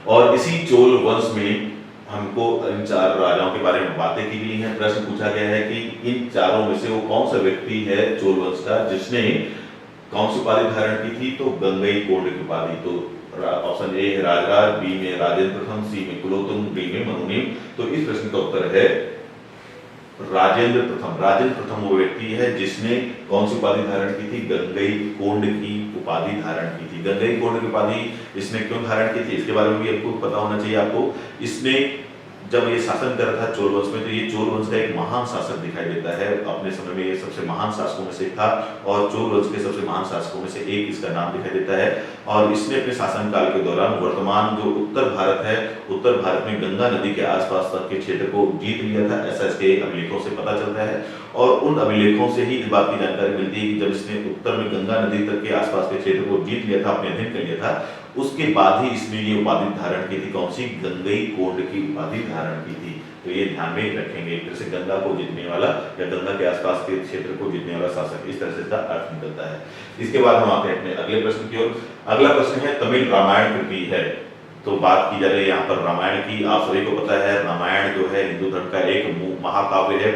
और इसी चोल वंश में हमको इन चार राजाओं के बारे में बातें की गई हैं। प्रश्न पूछा गया है कि इन चारों में से वो कौन सा व्यक्ति है चोल वंश का जिसने कौन सी उपाधि धारण की थी? तो गंगईकोंड की उपाधि। तो ऑप्शन ए है राजराज, बी में राजेंद्र प्रथम, सी में कुलोत्तुंग, डी में मनु नीम। तो इस प्रश्न का उत्तर है राजेंद्र प्रथम वो व्यक्ति है जिसने कौन सी उपाधि धारण की थी? गंगई कोंड की उपाधि धारण की थी। गंगई कोंड की उपाधि इसने क्यों धारण की थी, इसके बारे में भी आपको पता होना चाहिए। आपको इसने जब ये शासन कर रहा था चोल वंश में, तो ये चोल वंश का एक महान शासक दिखाई देता है। अपने समय में ये सबसे महान शासकों में से एक था और चोल वंश के सबसे महान शासकों में से एक इसका नाम दिखाई देता है। और इसने अपने शासन काल के दौरान वर्तमान जो उत्तर भारत है, उत्तर भारत में गंगा नदी के आसपास तक के क्षेत्र को जीत लिया था, ऐसा इसके अभिलेखों से पता चलता है। और उन अभिलेखों से ही इस बात की जानकारी मिलती है कि जब इसने उत्तर में गंगा नदी तक के आसपास के क्षेत्र को जीत लिया था, अपने अधीन कर लिया था, उसके बाद ही इसने ये उपाधि धारण की थी। कौन सी? गंगई कोंड की उपाधि धारण की थी। तो ये ध्यान में रखेंगे, एक तरह से गंगा को जीतने वाला या गंगा के आसपास के क्षेत्र को जीतने वाला शासक, इस तरह से इसका अर्थ निकलता है। इसके बाद हम आते हैं अपने अगले प्रश्न की ओर। अगला प्रश्न है तमिल रामायण कृति है। तो बात की जा रही है यहाँ पर रामायण की। आप सभी को पता है रामायण जो है हिंदू धर्म का एक महाकाव्य है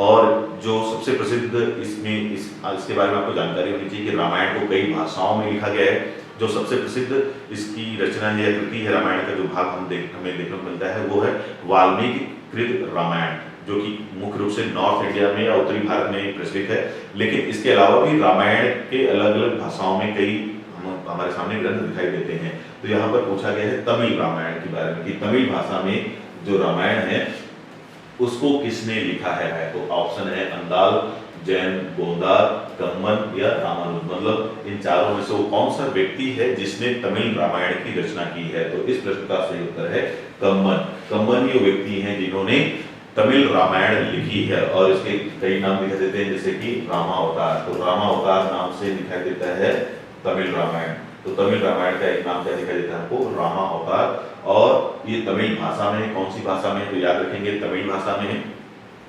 और जो सबसे प्रसिद्ध इसके बारे में आपको जानकारी होनी चाहिए कि रामायण को कई भाषाओं में लिखा गया है। जो सबसे प्रसिद्ध इसकी रचना है या कृति है रामायण का, जो भाग हमें देखने को मिलता है वो है वाल्मीकि कृत रामायण, जो कि मुख्य रूप से नॉर्थ इंडिया में या उत्तरी भारत में प्रचलित है। लेकिन इसके अलावा भी रामायण के अलग अलग भाषाओं में कई हमारे सामने ग्रंथ दिखाई देते हैं। तो यहाँ पर पूछा गया है तमिल रामायण के बारे में कि तमिल भाषा में जो रामायण है उसको किसने लिखा है। तो ऑप्शन है अंदाल, जैन, गोंदार, कम्मन या रामानुज। मतलब इन चारों में से वो कौन सा व्यक्ति है जिसने तमिल रामायण की रचना की है? तो इस प्रश्न का सही उत्तर है कम्मन। कम्मन ये व्यक्ति हैं जिन्होंने तमिल रामायण लिखी है और इसके कई नाम दिखाई देते हैं, जैसे कि रामावतार। तो रामावतार नाम से दिखाई देता है तमिल रामायण। तो तमिल रामायण का एक नाम क्या दिखाई देता है हमको? रामावतार। और ये तमिल भाषा में, कौन सी भाषा में? तो याद रखेंगे तमिल भाषा में है।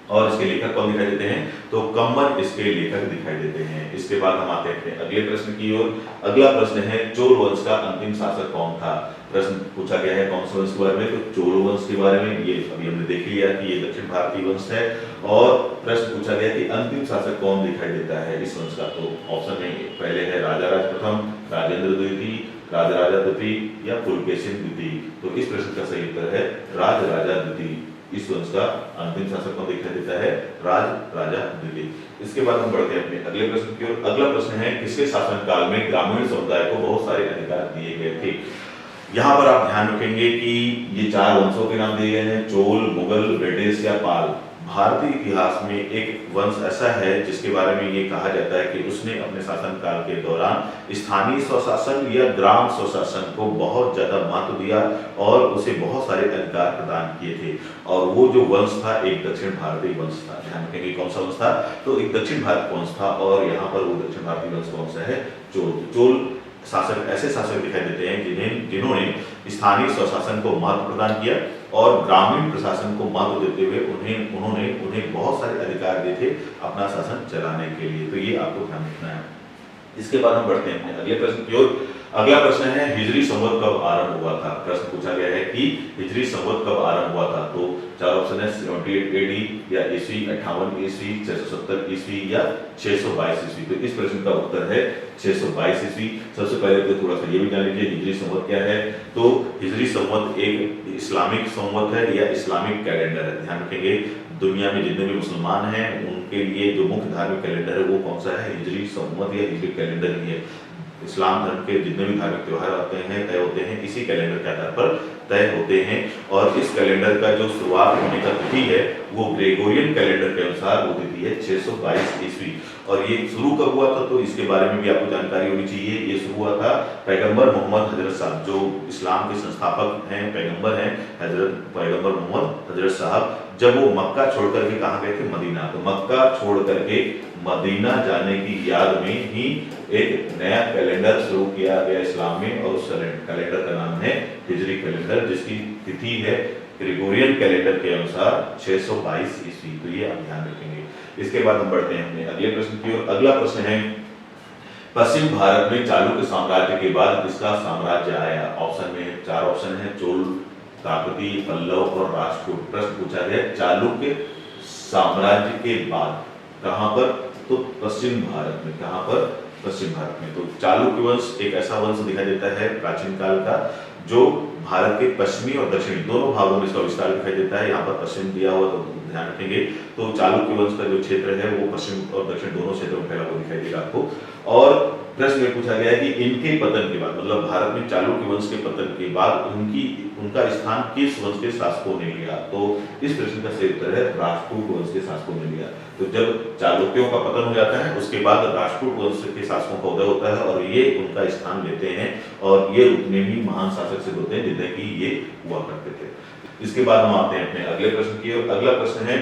और इसके लेखक कौन दिखाई देते हैं? तो कम्मन इसके लेखक दिखाई देते हैं। इसके बाद हम आते हैं अगले प्रश्न की ओर। अगला प्रश्न है चोल वंश का अंतिम शासक कौन था? प्रश्न पूछा गया है कौन से वंश के बारे में? तो चोल वंश के बारे में। ये अभी हमने देख लिया कि ये दक्षिण भारतीय वंश है। और प्रश्न पूछा गया कि अंतिम शासक कौन दिखाई देता है इस वंश का? तो ऑप्शन में पहले है राजाराज प्रथम, राजेंद्र द्वितीय, राजराजा द्वितीय या पुलकेशिन द्वितीय। तो इस प्रश्न का सही उत्तर है राजराजा द्वितीय। इस वंश का अंतिम शासक कौन दिखाई देता है? राजराजा द्वितीय। इसके बाद हम बढ़ते हैं अपने अगले प्रश्न की ओर। अगला प्रश्न है किसके शासनकाल में ग्रामीण समुदाय को बहुत सारे अधिकार दिए गए थे? यहाँ पर आप ध्यान रखेंगे कि ये चार वंशों के नाम दिए गए हैं, चोल, मुगल, ब्रिटिश या पाल। भारतीय इतिहास में एक वंश ऐसा है जिसके बारे में ये कहा जाता है कि उसने अपने शासनकाल के दौरान स्थानीय स्वशासन या ग्राम स्वशासन को बहुत ज्यादा महत्व दिया और उसे बहुत सारे अधिकार प्रदान किए थे। और वो जो वंश था एक दक्षिण भारतीय वंश था। ध्यान रखेंगे कौन सा वंश था? तो एक दक्षिण भारत वंश था और यहाँ पर वो दक्षिण भारतीय वंश कौन सा है? चोल। चोल शासक ऐसे शासक दिखाई देते हैं जिन्होंने स्थानीय स्वशासन को महत्व प्रदान किया और ग्रामीण प्रशासन को महत्व देते हुए उन्हें बहुत सारे अधिकार दिए थे अपना शासन चलाने के लिए। तो ये आपको ध्यान रखना है। इसके बाद हम बढ़ते हैं अपने अगले प्रश्न की ओर। अगला प्रश्न है हिजरी संवत कब आरंभ हुआ था? प्रश्न पूछा गया है कि हिजरी संवत कब आरंभ हुआ था? तो चार ऑप्शन है 78 एडी या ईस्वी, 58 ईस्वी, 670 ईस्वी या 622 ईस्वी। तो इस प्रश्न का उत्तर है 622 ईस्वी। सबसे पहले तो थोड़ा सा ये भी जान लीजिए हिजरी संवत क्या है। तो हिजरी संवत एक इस्लामिक संवत है या इस्लामिक कैलेंडर है। ध्यान रखेंगे दुनिया में जितने भी मुसलमान हैं उनके लिए जो मुख्य धार्मिक कैलेंडर है वो कौन सा है? हिजरी संवत या हिजरी कैलेंडर ही है। इस्लाम धर्म के जितने भी धार्मिक त्योहार आते हैं तय होते हैं इसी कैलेंडर के आधार पर तय होते हैं। और इस कैलेंडर का जो शुरुआत होने का तिथि है वो ग्रेगोरियन कैलेंडर के अनुसार वो तिथि है 622 ईस्वी। और ये शुरू कब हुआ था? तो इसके बारे में भी आपको जानकारी होनी चाहिए। ये शुरू हुआ था पैगंबर मोहम्मद हजरत साहब, जो इस्लाम के संस्थापक हैं, पैगंबर हैं, पैगंबर मोहम्मद हजरत साहब, जब वो मक्का छोड़ करके कहाँ गए थे? मदीना। तो मक्का छोड़ करके मदीना जाने की याद में ही एक नया कैलेंडर शुरू किया गया इस्लाम में और उस कैलेंडर का नाम है हिजरी कैलेंडर, जिसकी तिथि है ग्रेगोरियन कैलेंडर के अनुसार 622 ईस्वी। तो ये आप ध्यान रखेंगे। इसके बाद हम बढ़ते हैं अपने अगले प्रश्न की ओर। अगला प्रश्न है पश्चिम भारत में चालुक्य साम्राज्य के बाद किसका साम्राज्य आया? ऑप्शन में चार ऑप्शन है चोल, काकतीय, पल्लव और राष्ट्रकूट। प्रश्न पूछा गया चालुक्य साम्राज्य के बाद कहां पर? तो पश्चिम भारत में। कहां पर? पश्चिम भारत में। तो चालुक्य वंश एक ऐसा वंश दिखाई देता है प्राचीन काल का जो भारत के पश्चिमी और दक्षिणी दोनों भागों में इसका विस्तार दिखाई देता है। यहाँ पर पश्चिम दिया हुआ तो ध्यान रखेंगे, तो चालुक्य वंश का जो क्षेत्र है वो पश्चिम और दक्षिण दोनों क्षेत्रों में फैला हुआ दिखाई देगा आपको। और प्रश्न में पूछा गया है कि इनके पतन के बाद, मतलब भारत में चालुक्य वंश के पतन के बाद उनका स्थान किस वंश के शासकों ने लिया। तो इस प्रश्न का सही उत्तर है राष्ट्रकूट वंश के शासकों ने लिया। तो जब चालुक्यों का पतन हो जाता है उसके बाद राष्ट्रकूट वंश के शासकों का उदय होता है और ये उनका स्थान लेते हैं और ये उतने ही महान शासक सिद्ध होते हैं जितने कि ये हुआ करते थे। इसके बाद हम आते हैं अपने अगले प्रश्न की ओर। अगला प्रश्न है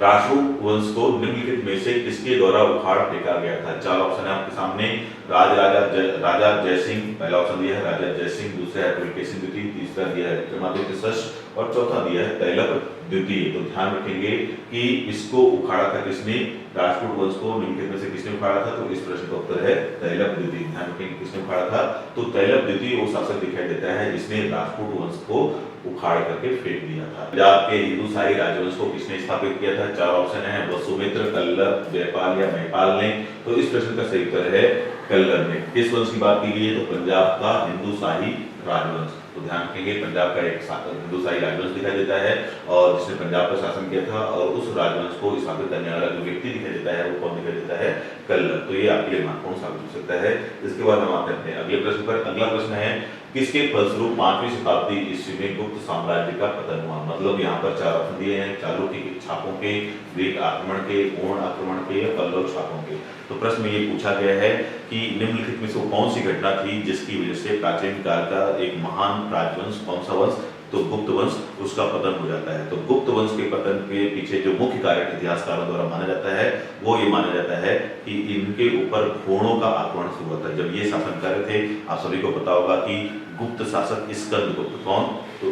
राष्ट्रकूट वंश को निम्नलिखित में से किसके द्वारा उखाड़ फेंका गया था। चार ऑप्शन है आपके सामने। राजा जयसिंह, पहला ऑप्शन दिया है राजा जयसिंह, दूसरा है पुलकेशिन द्वितीय, तीसरा दिया है विक्रमादित्य षष्ठ और चौथा दिया है तैलप द्वितीय। तो ध्यान रखेंगे कि इसको उखाड़ा था किसने, राष्ट्रकूट वंश को निम्नलिखित में से किसने उखाड़ा था। तो इस प्रश्न का उत्तर है तैलप द्वितीय। ध्यान रखेंगे किसने उखाड़ा था, तो तैलप द्वितीय वो शासक दिखाई देता है जिसने राष्ट्रकूट वंश को उखाड़ करके फेंक दिया था। पंजाब के हिंदुशाही राजवंश को किसने स्थापित किया था। चार ऑप्शन है वसुमित्र, कल्लर, जयपाल या महिपाल ने। तो इस प्रश्न का सही उत्तर है कल्लर ने। किस वंश की बात की गई है, तो पंजाब का हिंदुशाही राजवंश। तो ध्यान रखेंगे पंजाब का एक हिंदुशाही राजवंश दिखाई देता है और जिसने पंजाब पर शासन किया था और उस राजवंश को स्थापित करने वाला जो व्यक्ति दिखाई देता है वो कौन दिखाई देता है, कल्लर। तो ये आपके लिए महत्वपूर्ण साबित हो सकता है। इसके बाद हम आते हैं अगले प्रश्न पर। अगला प्रश्न है किसके फलस्वरूप 5वीं शताब्दी ईस्वी में गुप्त साम्राज्य का पतन हुआ। मतलब यहाँ पर चार ऑप्शन दिए हैं, चालुक्य के छापों के, ग्रीक आक्रमण के, गोंड आक्रमण के या पल्लव छापों के। तो प्रश्न में ये पूछा गया है कि निम्नलिखित में से कौन सी घटना थी जिसकी वजह से प्राचीन काल का एक महान राजवंश, कौन सा वंश, तो गुप्त वंश, उसका पतन हो जाता है। तो गुप्त वंश के पतन के पीछे जो मुख्य कारण इतिहासकारों द्वारा माना जाता है वो ये माना जाता है कि इनके ऊपर घोड़ों का आक्रमण शुरू हुआ था। जब ये शासन कर रहे थे, आप सभी को पता होगा कि गुप्त शासक स्कंदगुप्त, कौन, तो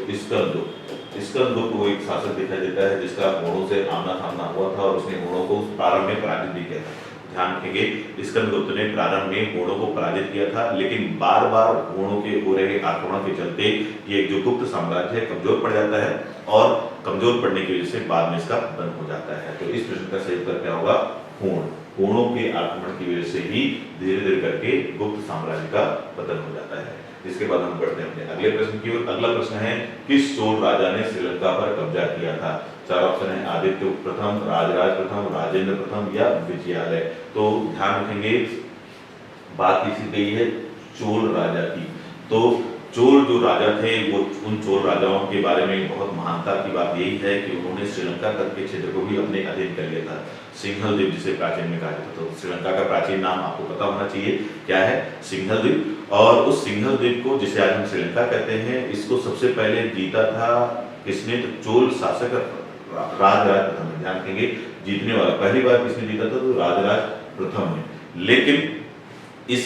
स्कंदगुप्त वो एक शासक दिखाई देता है जिसका घोड़ों से आमना सामना हुआ था और उसने घोड़ों को प्रारंभ में पराजित भी किया था। ध्यान रखेंगे स्कंदगुप्त ने प्रारंभ में घोड़ों को पराजित किया था, लेकिन बार बार घोड़ों के हो रहे आक्रमण के चलते ये जो गुप्त साम्राज्य है कमजोर पड़ जाता है और कमजोर पड़ने की वजह से बाद में इसका पतन हो जाता है। तो इस प्रश्न का सही उत्तर क्या होगा, घोड़ों के आक्रमण की वजह से ही धीरे धीरे करके गुप्त साम्राज्य का पतन हो जाता है। इसके बाद हम बढ़ते हैं अपने अगले प्रश्न की ओर। अगला प्रश्न है किस चोल राजा ने श्रीलंका पर कब्जा किया था। चार ऑप्शन है आदित्य प्रथम, राजराज प्रथम, राजेंद्र प्रथम या विजयालय। तो ध्यान रखेंगे बात किसी गई है चोल राजा की। तो चोल जो राजा थे वो उन चोल राजाओं के बारे में बहुत महानता की बात यही है कि उन्होंने श्रीलंका तक के क्षेत्र को भी अपने अधीन कर लिया था। सिंघल द्वीप जिसे प्राचीन में कहा जाता था। तो श्रीलंका का प्राचीन नाम आपको पता होना चाहिए, क्या है, सिंघल द्वीप। और उस सिंघल द्वीप को जिसे आज हम श्रीलंका कहते हैं, इसको सबसे पहले जीता था किसने, तो चोल शासक राजराज प्रथम ने। ध्यान रखेंगे जीतने वाला पहली बार किसने जीता था, तो राजराज प्रथम ने। लेकिन इस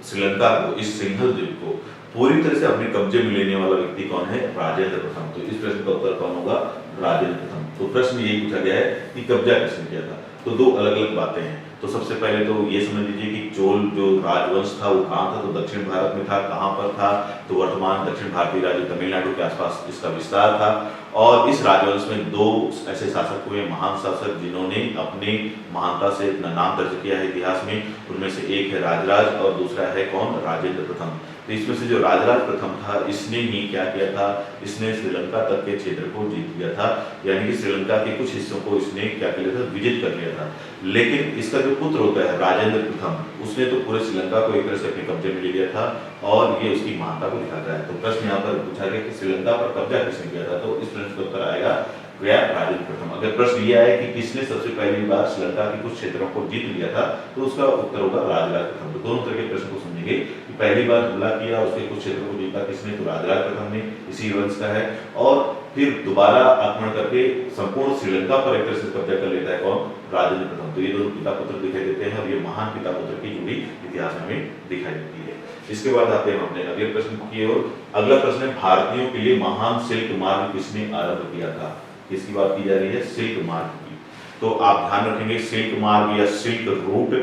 श्रीलंका को, इस सिंघल द्वीप को पूरी तरह से अपने कब्जे में लेने वाला व्यक्ति कौन है, राजेंद्र प्रथम। तो इस प्रश्न का उत्तर कौन होगा, राजेंद्र प्रथम। तो प्रश्न यही पूछा गया है कि कब्जा किसने किया था। तो दो अलग अलग बातें हैं। तो सबसे पहले तो ये समझ लीजिए कि चोल जो राजवंश था वो कहाँ था, तो दक्षिण भारत में था। कहाँ पर था, तो वर्तमान दक्षिण भारतीय राज्य तमिलनाडु के आसपास इसका विस्तार था। और इस राजवंश में दो ऐसे शासक हुए, महान शासक, जिन्होंने अपनी महानता से अपना नाम दर्ज किया है इतिहास में। उनमें से एक है राजराज और दूसरा है कौन, राजेंद्र प्रथम। तो इसमें से जो राजराज प्रथम था इसने ही क्या किया था, इसने श्रीलंका तक के क्षेत्र को जीत लिया था। यानी कि श्रीलंका के कुछ हिस्सों को इसने क्या किया था, विजित कर लिया था। लेकिन इसका जो पुत्र होता है राजेंद्र प्रथम, उसने तो पूरे श्रीलंका को एक तरह से अपने कब्जे में ले लिया था और ये उसकी महानता को दिखाता है। तो प्रश्न यहाँ पर पूछा गया कि श्रीलंका पर कब्जा किसने किया था, तो इस प्रश्न का उत्तर आएगा राजेंद्र प्रथम। अगर प्रश्न ये आए कि किसने सबसे पहली बार श्रीलंका के कुछ क्षेत्रों को जीत लिया था, तो उसका उत्तर होगा राजराज प्रथम। तो दोनों तरह के प्रश्न को समझेंगे कि पहली बार हमला किया, उसके कुछ क्षेत्रों को जीता किसने, तो राजराज प्रथम ने, इसी वंश का है। और फिर दोबारा आक्रमण करके संपूर्ण श्रीलंका पर एक तरह से कब्जा कर लेता है कौन, राजेंद्र प्रथम। तो ये दोनों पिता पुत्र दिखाई देते हैं और ये महान पिता पुत्र की जुड़ी इतिहास में दिखाई देती है। इसके बाद आते हैं अपने अगले प्रश्न की ओर। अगला प्रश्न है भारतीयों के लिए महान सिल्क मार्ग किसने आरंभ किया था। किसकी बात की जा रही है, सिल्क मार्ग की। तो आप ध्यान रखेंगे सिल्क मार्ग या सिल्क रूट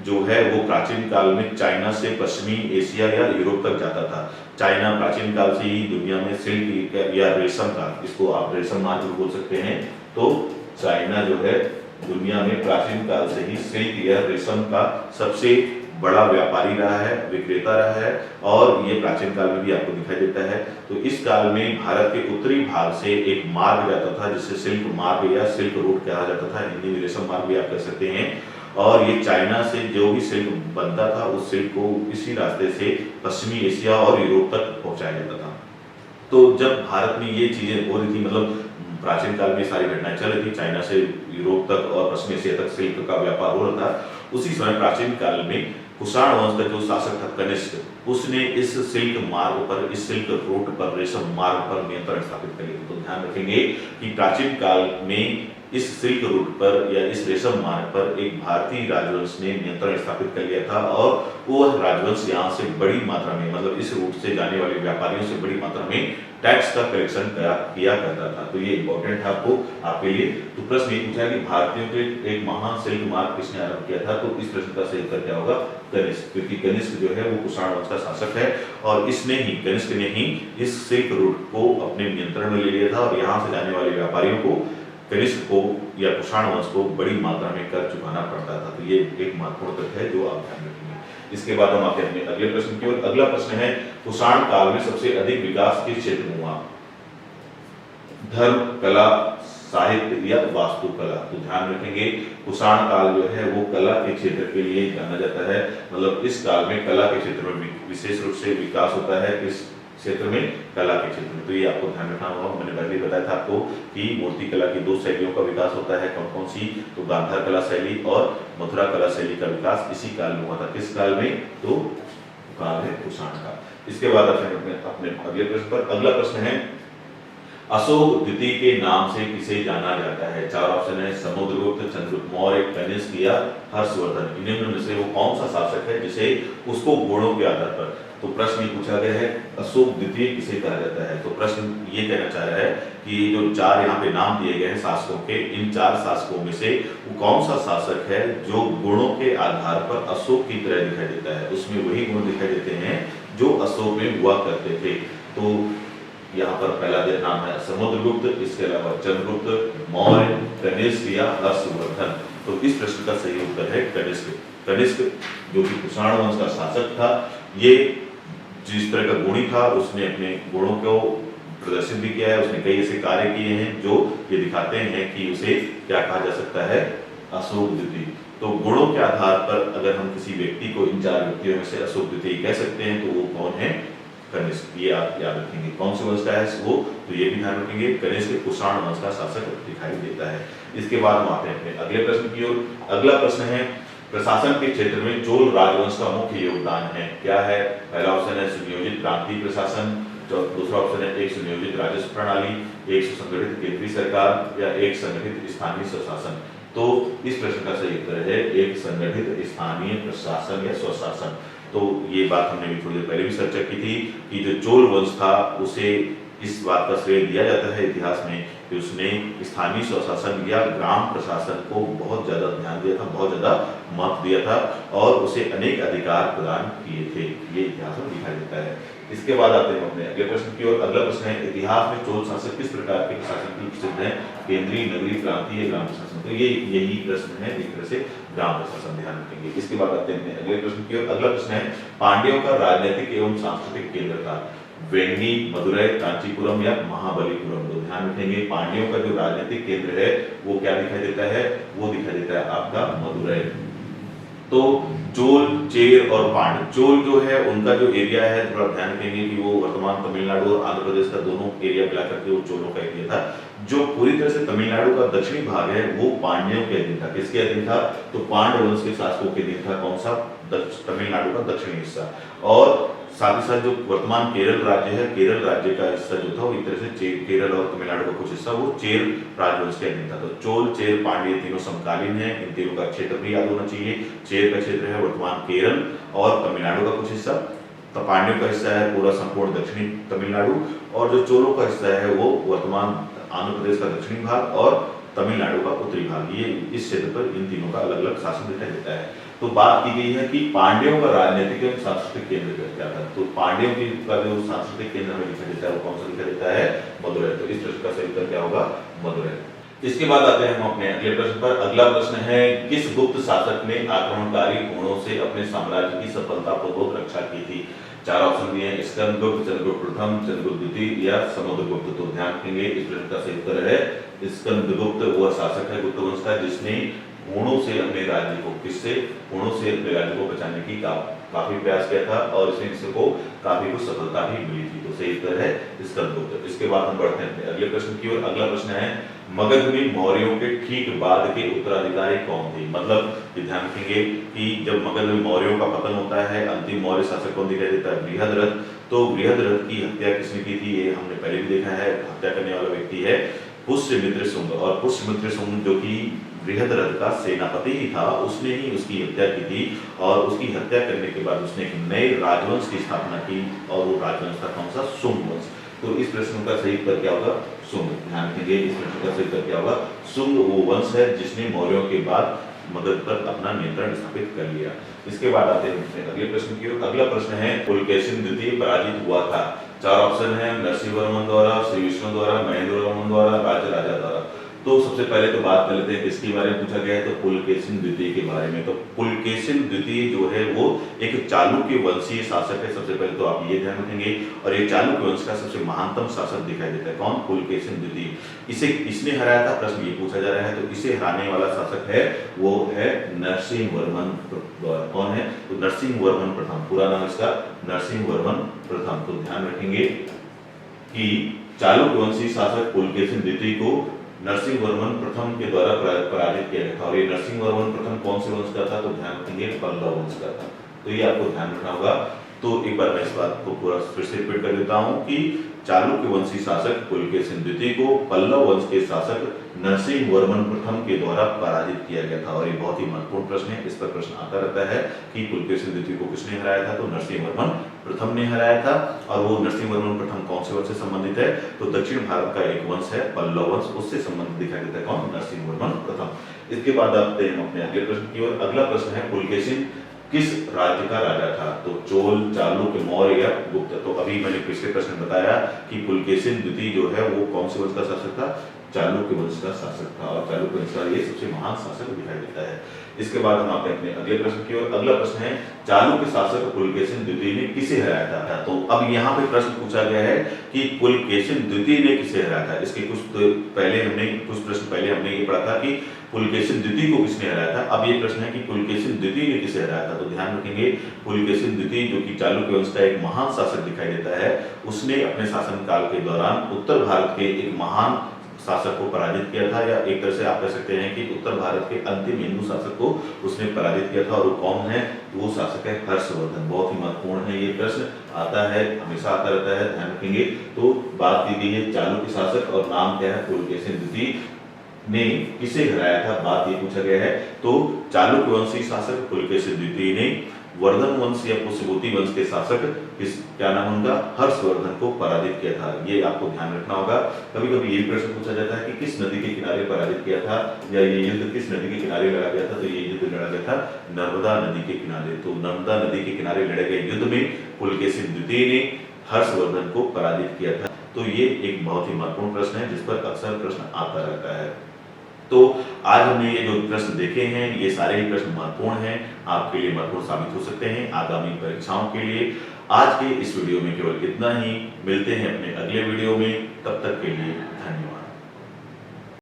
जो है वो प्राचीन काल में चाइना से पश्चिमी एशिया या यूरोप तक जाता था। चाइना प्राचीन काल से ही दुनिया में सिल्क या रेशम का, इसको आप रेशम मार्ग बोल सकते हैं। तो चाइना जो है दुनिया में प्राचीन काल से ही सिल्क या रेशम का सबसे बड़ा व्यापारी रहा है, विक्रेता रहा है और ये प्राचीन काल में भी आपको दिखाई देता है। तो इस काल में भारत के उत्तरी भाग से एक मार्ग जाता था जिसे सिल्क मार्ग या सिल्क रूट कहा जाता था, हिंदी में रेशम मार्ग भी आप कह सकते हैं। और ये चाइना से जो भी सिल्क बनता था उस सिल्क को इसी रास्ते से पश्चिमी एशिया और यूरोप तक पहुंचाया जाता था। तो जब भारत में ये चीजें हो रही थी, मतलब प्राचीन काल में सारी घटनाएं चल रही थी, चाइना से यूरोप तक और पश्चिम एशिया तक सिल्क का व्यापार हो रहा था, उसी समय प्राचीन काल में कुषाण वंश का जो शासक था कनिष्क, उसने इस सिल्क मार्ग पर, इस सिल्क रूट पर, रेशम मार्ग पर नियंत्रण स्थापित कर लिया। तो ध्यान रखेंगे कि प्राचीन काल में इस सिल्क रूट पर या इस रेशम मार्ग पर एक भारतीय राजवंश ने नियंत्रण स्थापित कर लिया था और वो राजवंश यहाँ से बड़ी मात्रा में, मतलब इस रूट से जाने वाले व्यापारियों से बड़ी मात्रा में टैक्स का कलेक्शन किया करता था। तो ये इंपॉर्टेंट है आपके लिए। तो प्रश्न ये पूछा कि भारतीयों के एक महान सिल्क मार्ग किसने आरंभ किया था, तो इस प्रश्न का सही उत्तर क्या होगा, कनिष्क, क्योंकि कनिष्क जो है वो कुषाण वंश का शासक है और इसने ही, कनिष्क ने ही इस सिल्क रूट को अपने नियंत्रण में ले लिया था और यहाँ से जाने वाले व्यापारियों को, कनिष्क को या कुषाण वंश को बड़ी मात्रा में कर चुकाना पड़ता था। तो ये एक महत्वपूर्ण तथ्य है जो आप ध्यान रखेंगे। इसके बाद हम आते हैं अपने अगले प्रश्न की ओर। अगला प्रश्न है, कुषाण काल में सबसे अधिक विकास किस क्षेत्र में हुआ, धर्म, कला, साहित्य या वास्तुकला। तो ध्यान रखेंगे कुषाण काल जो है वो कला के क्षेत्र के लिए जाना जाता है, मतलब इस काल में कला के क्षेत्र में विशेष रूप से विकास होता है। इस क्षेत्र में, कला के क्षेत्र में, तो ये आपको ध्यान रखना होगा। मैंने पहले ही बताया था आपको कि मूर्ति कला की दो शैलियों का विकास होता है, कौन कौन सी, तो गांधार कला शैली और मथुरा कला शैली का विकास इसी काल में हुआ था। किस काल में, तो काल है कुषाण का। इसके बाद अपने अगले प्रश्न पर, अगला प्रश्न है, अशोक द्वितीय के नाम से किसे जाना जाता है। चार ऑप्शन है, समुद्रगुप्त, चंद्रगुप्त मौर्य, कनिष्क या हर्षवर्धन। इनमें में से वो कौन सा शासक है जिसे उसको गुणों के आधार पर, तो प्रश्न ये पूछा गया है अशोक द्वितीय किसे कहा जाता है। तो प्रश्न ये कहना चाह रहा है कि जो चार यहाँ पे नाम दिए गए हैं शासकों के, इन चार शासकों में से वो कौन सा शासक है जो गुणों के आधार पर अशोक की तरह दिखाई देता है, उसमें वही गुण दिखाई देते हैं जो अशोक में हुआ करते थे। तो यहाँ पर पहला नाम है समुद्रगुप्त, इसके अलावा चंद्रगुप्त मौर्य, कनिष्क या हर्षवर्धन। तो इस प्रश्न का सही उत्तर है कनिष्क। कनिष्क जो कि कुषाण वंश का शासक था, ये जिस तरह का गुणी था उसने अपने गुणों को प्रदर्शित भी किया है, उसने कई ऐसे कार्य किए हैं जो ये दिखाते हैं कि उसे क्या कहा जा सकता है, अशोक द्वितीय। तो गुणों के आधार पर अगर हम किसी व्यक्ति को, इन चार व्यक्तियों में से अशोक द्वितीय कह सकते हैं तो वो कौन है, कनिष्क। ये आप याद रखेंगे, कौन से वंश का है वो, तो ये भी ध्यान रखेंगे, कनिष्क कुषाण वंश का शासक दिखाई देता है। इसके बाद हम आते हैं अपने अगले प्रश्न की ओर। अगला प्रश्न है, प्रशासन के क्षेत्र में चोल राजवंश का मुख्य योगदान है, क्या है। पहला ऑप्शन है सुनियोजित प्रांतीय प्रशासन, दूसरा ऑप्शन है एक सुनियोजित राजस्व प्रणाली, एक सुसंगठित केंद्रीय सरकार या एक संगठित स्थानीय स्वशासन। तो इस प्रश्न का सही उत्तर है एक संगठित स्थानीय प्रशासन या स्वशासन। तो ये बात हमने भी थोड़ी देर पहले भी चर्चा की थी कि जो चोल वंश था उसे इस बात का श्रेय दिया जाता है इतिहास में कि उसने स्थानीय स्वशासन या ग्राम प्रशासन को बहुत ज्यादा ध्यान दिया था, बहुत ज्यादा महत्व दिया था और उसे अनेक अधिकार प्रदान किए थे, ये इतिहास में दिखाई देता है। इसके बाद आते हैं अपने अगले प्रश्न की ओर। अगला प्रश्न है, इतिहास में चोल शासक किस प्रकार के प्रशासन की प्रसिद्ध है, केंद्रीय, नगरीय, प्रांतीय, ग्राम प्रशासन। तो ये यही प्रश्न है, एक तरह से ग्राम प्रशासन, ध्यान रखेंगे। इसके बाद आते हैं अगले प्रश्न की ओर। अगला प्रश्न है, पांड्यों का राजनीतिक एवं सांस्कृतिक केंद्र था, वेंगी, मदुरै, कांचीपुरम या महाबलीपुरम। तो ध्यान रखेंगे पांड्यों का जो राजनीतिक केंद्र है वो क्या दिखाई देता है, वो दिखाई देता है आपका मदुरै। तो चोल, चेर और पांड्य, चोल जो है उनका जो एरिया है, थोड़ा ध्यान रखेंगे कि वो वर्तमान तमिलनाडु और आंध्र प्रदेश का दोनों एरिया मिलाकर के वो चोलों का एरिया था। जो पूरी तरह से तमिलनाडु का दक्षिणी भाग है वो पांड्यों के अधीन था। किसके अधीन था, तो पांड्य वंश के शासकों के अधीन था। कौन सा, तमिलनाडु का दक्षिणी हिस्सा। और साथ ही साथ जो वर्तमान केरल राज्य है, केरल राज्य का हिस्सा जो था वो एक तरह से केरल और तमिलनाडु का कुछ हिस्सा वो चेर राजवंश के अधीन था। तो चोल, चेर, पांड्य तीनों समकालीन है, इन तीनों का क्षेत्र भी याद होना चाहिए। चेर का क्षेत्र है वर्तमान केरल और तमिलनाडु का कुछ हिस्सा, तो पांड्यों का हिस्सा है पूरा संपूर्ण दक्षिणी तमिलनाडु, और जो चोलों का हिस्सा है वो वर्तमान आंध्र प्रदेश का दक्षिणी भाग और तमिलनाडु का उत्तरी भाग। ये इस क्षेत्र पर इन तीनों का अलग अलग शासन दिखाई देता है। तो बात की गई है कि पांड्यों का राजनीतिक एवं सांस्कृतिक केंद्र क्या था, तो पांड्यों का जो सांस्कृतिक केंद्र में दिखाई देता है वो कौन सा दिखाई देता है, मदुरै। तो इस प्रश्न का सही उत्तर क्या होगा, मदुरै। इसके बाद आते हैं हम अपने अगले प्रश्न पर। अगला प्रश्न है, किस गुप्त शासक ने आक्रमणकारी घोड़ों से अपने साम्राज्य की सफलतापूर्वक रक्षा की थी? चार ऑप्शन दिए हैं, स्कंदगुप्त, चंद्रगुप्त प्रथम, चंद्रगुप्त द्वितीय या समुद्रगुप्त। तो ध्यान रखेंगे इस प्रश्न का सही उत्तर है स्कंदगुप्त। वह शासक है गुप्त वंश का जिसने घोड़ों से अपने राज्य को घोड़ों से अपने राज्य को बचाने की काफी प्रयास किया था और इसमें इसको काफी कुछ सफलता भी मिली थी। तो सही उत्तर है स्कंदगुप्त। इसके बाद हम बढ़ते हैं अगले प्रश्न की ओर। अगला प्रश्न है, मगध में मौर्यों के ठीक बाद के उत्तराधिकारी कौन थे? मतलब ध्यान रखेंगे कि जब मगध में मौर्यों का पतन होता है, अंतिम मौर्य शासक कौन दिखाई देता है? बृहद्रथ। तो बृहद्रथ की हत्या किसने की थी? ये हमने पहले भी देखा है। हत्या करने वाला व्यक्ति है पुष्यमित्र शुंग, और पुष्यमित्र शुंग जो कि बृहद्रथ का सेनापति ही था, उसने ही उसकी हत्या की थी और उसकी हत्या करने के बाद उसने एक नए राजवंश की स्थापना की और वो राजवंश था कौन सा? शुंग वंश। तो इस प्रश्न का सही उत्तर क्या होगा? शुंग। ध्यान रखिए इस प्रश्न का सही उत्तर क्या होगा? शुंग वो वंश है जिसने मौर्यों के बाद मगध पर अपना नियंत्रण स्थापित कर लिया। इसके बाद आते हैं अगले प्रश्न की ओर। अगला प्रश्न है, पुलकेशिन द्वितीय पराजित हुआ था? चार ऑप्शन है, नरसिंहवर्मन द्वारा, श्री विष्णु द्वारा, महेंद्रवर्मन द्वारा, राजराजा द्वारा। तो सबसे पहले तो बात कर लेते हैं किसके बारे में पूछा गया है, तो पुलकेशिन द्वितीय के बारे में। तो पुलकेशिन द्वितीय जो है वो एक चालुक्य वंशीय शासक है। सबसे पहले तो आप ये ध्यान रखेंगे, और ये चालुक्य वंश का सबसे महानतम शासक दिखाई देता है। कौन? पुलकेशिन द्वितीय। इसने हराया था, प्रश्न ये पूछा जा रहा है। तो इसे हराने वाला शासक है वो है नरसिंहवर्मन द्वारा। कौन है? तो नरसिंहवर्मन प्रथम। पूरा नाम इसका नरसिंहवर्मन प्रथम। तो ध्यान रखेंगे कि चालुक्य वंशीय शासक पुलकेशिन द्वितीय को नरसिंहवर्मन प्रथम के द्वारा पराजित किया गया था। और ये नरसिंहवर्मन प्रथम कौन से वंश का था? तो ध्यान रखेंगे पल्लव वंश का था। तो ये आपको ध्यान रखना होगा। तो एक बार मैं इस बात को पूरा फिर से रिपीट कर देता हूं कि चालुक्य वंशी शासक पुलकेशिन द्वितीय को पल्लव वंश के शासक नरसिंहवर्मन प्रथम के द्वारा पराजित किया गया था। और ये बहुत ही महत्वपूर्ण प्रश्न है, इस पर प्रश्न आता रहता है कि पुलकेशिन द्वितीय को किसने हराया था? तो नरसिंहवर्मन प्रथम ने हराया था। और वो नरसिंहवर्मन प्रथम कौन से वंश से संबंधित है? तो दक्षिण भारत का एक वंश है पल्लव वंश, उससे संबंधित दिखाई देता है कौन? नरसिंहवर्मन प्रथम। इसके बाद आते हैं अपने अगले प्रश्न की ओर। अगला प्रश्न है, पुलकेशिन किस राज्य का राजा था? तो चोल, चालुक्य, मौर्य या गुप्त। तो अभी मैंने पिछले प्रश्न में बताया कि पुलकेशिन द्वितीय जो है वो कौन से वंश का शासक था? चालुक्य वंश का शासक था। और चालुक्य वंश का ये सबसे महान शासक दिखाई देता है। इसके बाद हम आते हैं अपने अगले प्रश्न की ओर। अगला प्रश्न है, चालुक्य शासक पुलकेशिन द्वितीय ने किसे हराया था? तो अब यहाँ पे प्रश्न पूछा गया है कि पुलकेशिन द्वितीय ने किसे हराया था। इसके कुछ प्रश्न पहले हमने ये पढ़ा था कि पुलकेशिन द्वितीय को किसने हराया था। अब ये प्रश्न है कि पुलकेशिन द्वितीय ने किसे हराया था। तो ध्यान रखेंगे पुलकेशिन द्वितीय जो कि चालुक्य वंश का एक महान शासक दिखाई देता है, उसने अपने शासन काल के दौरान उत्तर भारत के एक महान शासक को पराजित किया था, या एक तरह से आप कह सकते हैं कि उत्तर भारत के अंतिम हिंदू शासक को उसने पराजित किया था। और वो कौन है? वो शासक है हर्षवर्धन। बहुत ही महत्वपूर्ण है, ये प्रश्न आता है, हमेशा आता रहता है, ध्यान रखेंगे। तो बात की गई है चालुक्य शासक और नाम क्या है? पुलकेशिन द्वितीय ने किसे हराया था, बात ये पूछा गया है। तो चालुक्य वंशी शासक पुलकेशिन द्वितीय ने वर्धन वंश या पुष्यभूति वंश के शासक क्या नाम उनका? हर्षवर्धन को पराजित किया था। ये आपको ध्यान रखना होगा। कभी कभी ये प्रश्न पूछा जाता है कि किस नदी के किनारे पराजित किया था, या ये युद्ध किस नदी के किनारे लड़ा गया था। तो ये युद्ध लड़ा गया था नर्मदा नदी के किनारे। तो नर्मदा नदी के किनारे लड़े गए युद्ध में पुलकेशिन द्वितीय ने हर्षवर्धन को पराजित किया था। तो ये एक बहुत ही महत्वपूर्ण प्रश्न है जिस पर अक्सर प्रश्न आता रहता है। तो आज हमने ये जो प्रश्न देखे हैं, ये सारे ही प्रश्न महत्वपूर्ण हैं, आपके लिए महत्वपूर्ण साबित हो सकते हैं आगामी परीक्षाओं के लिए। आज के इस वीडियो में केवल इतना ही। मिलते हैं अपने अगले वीडियो में, तब तक के लिए धन्यवाद।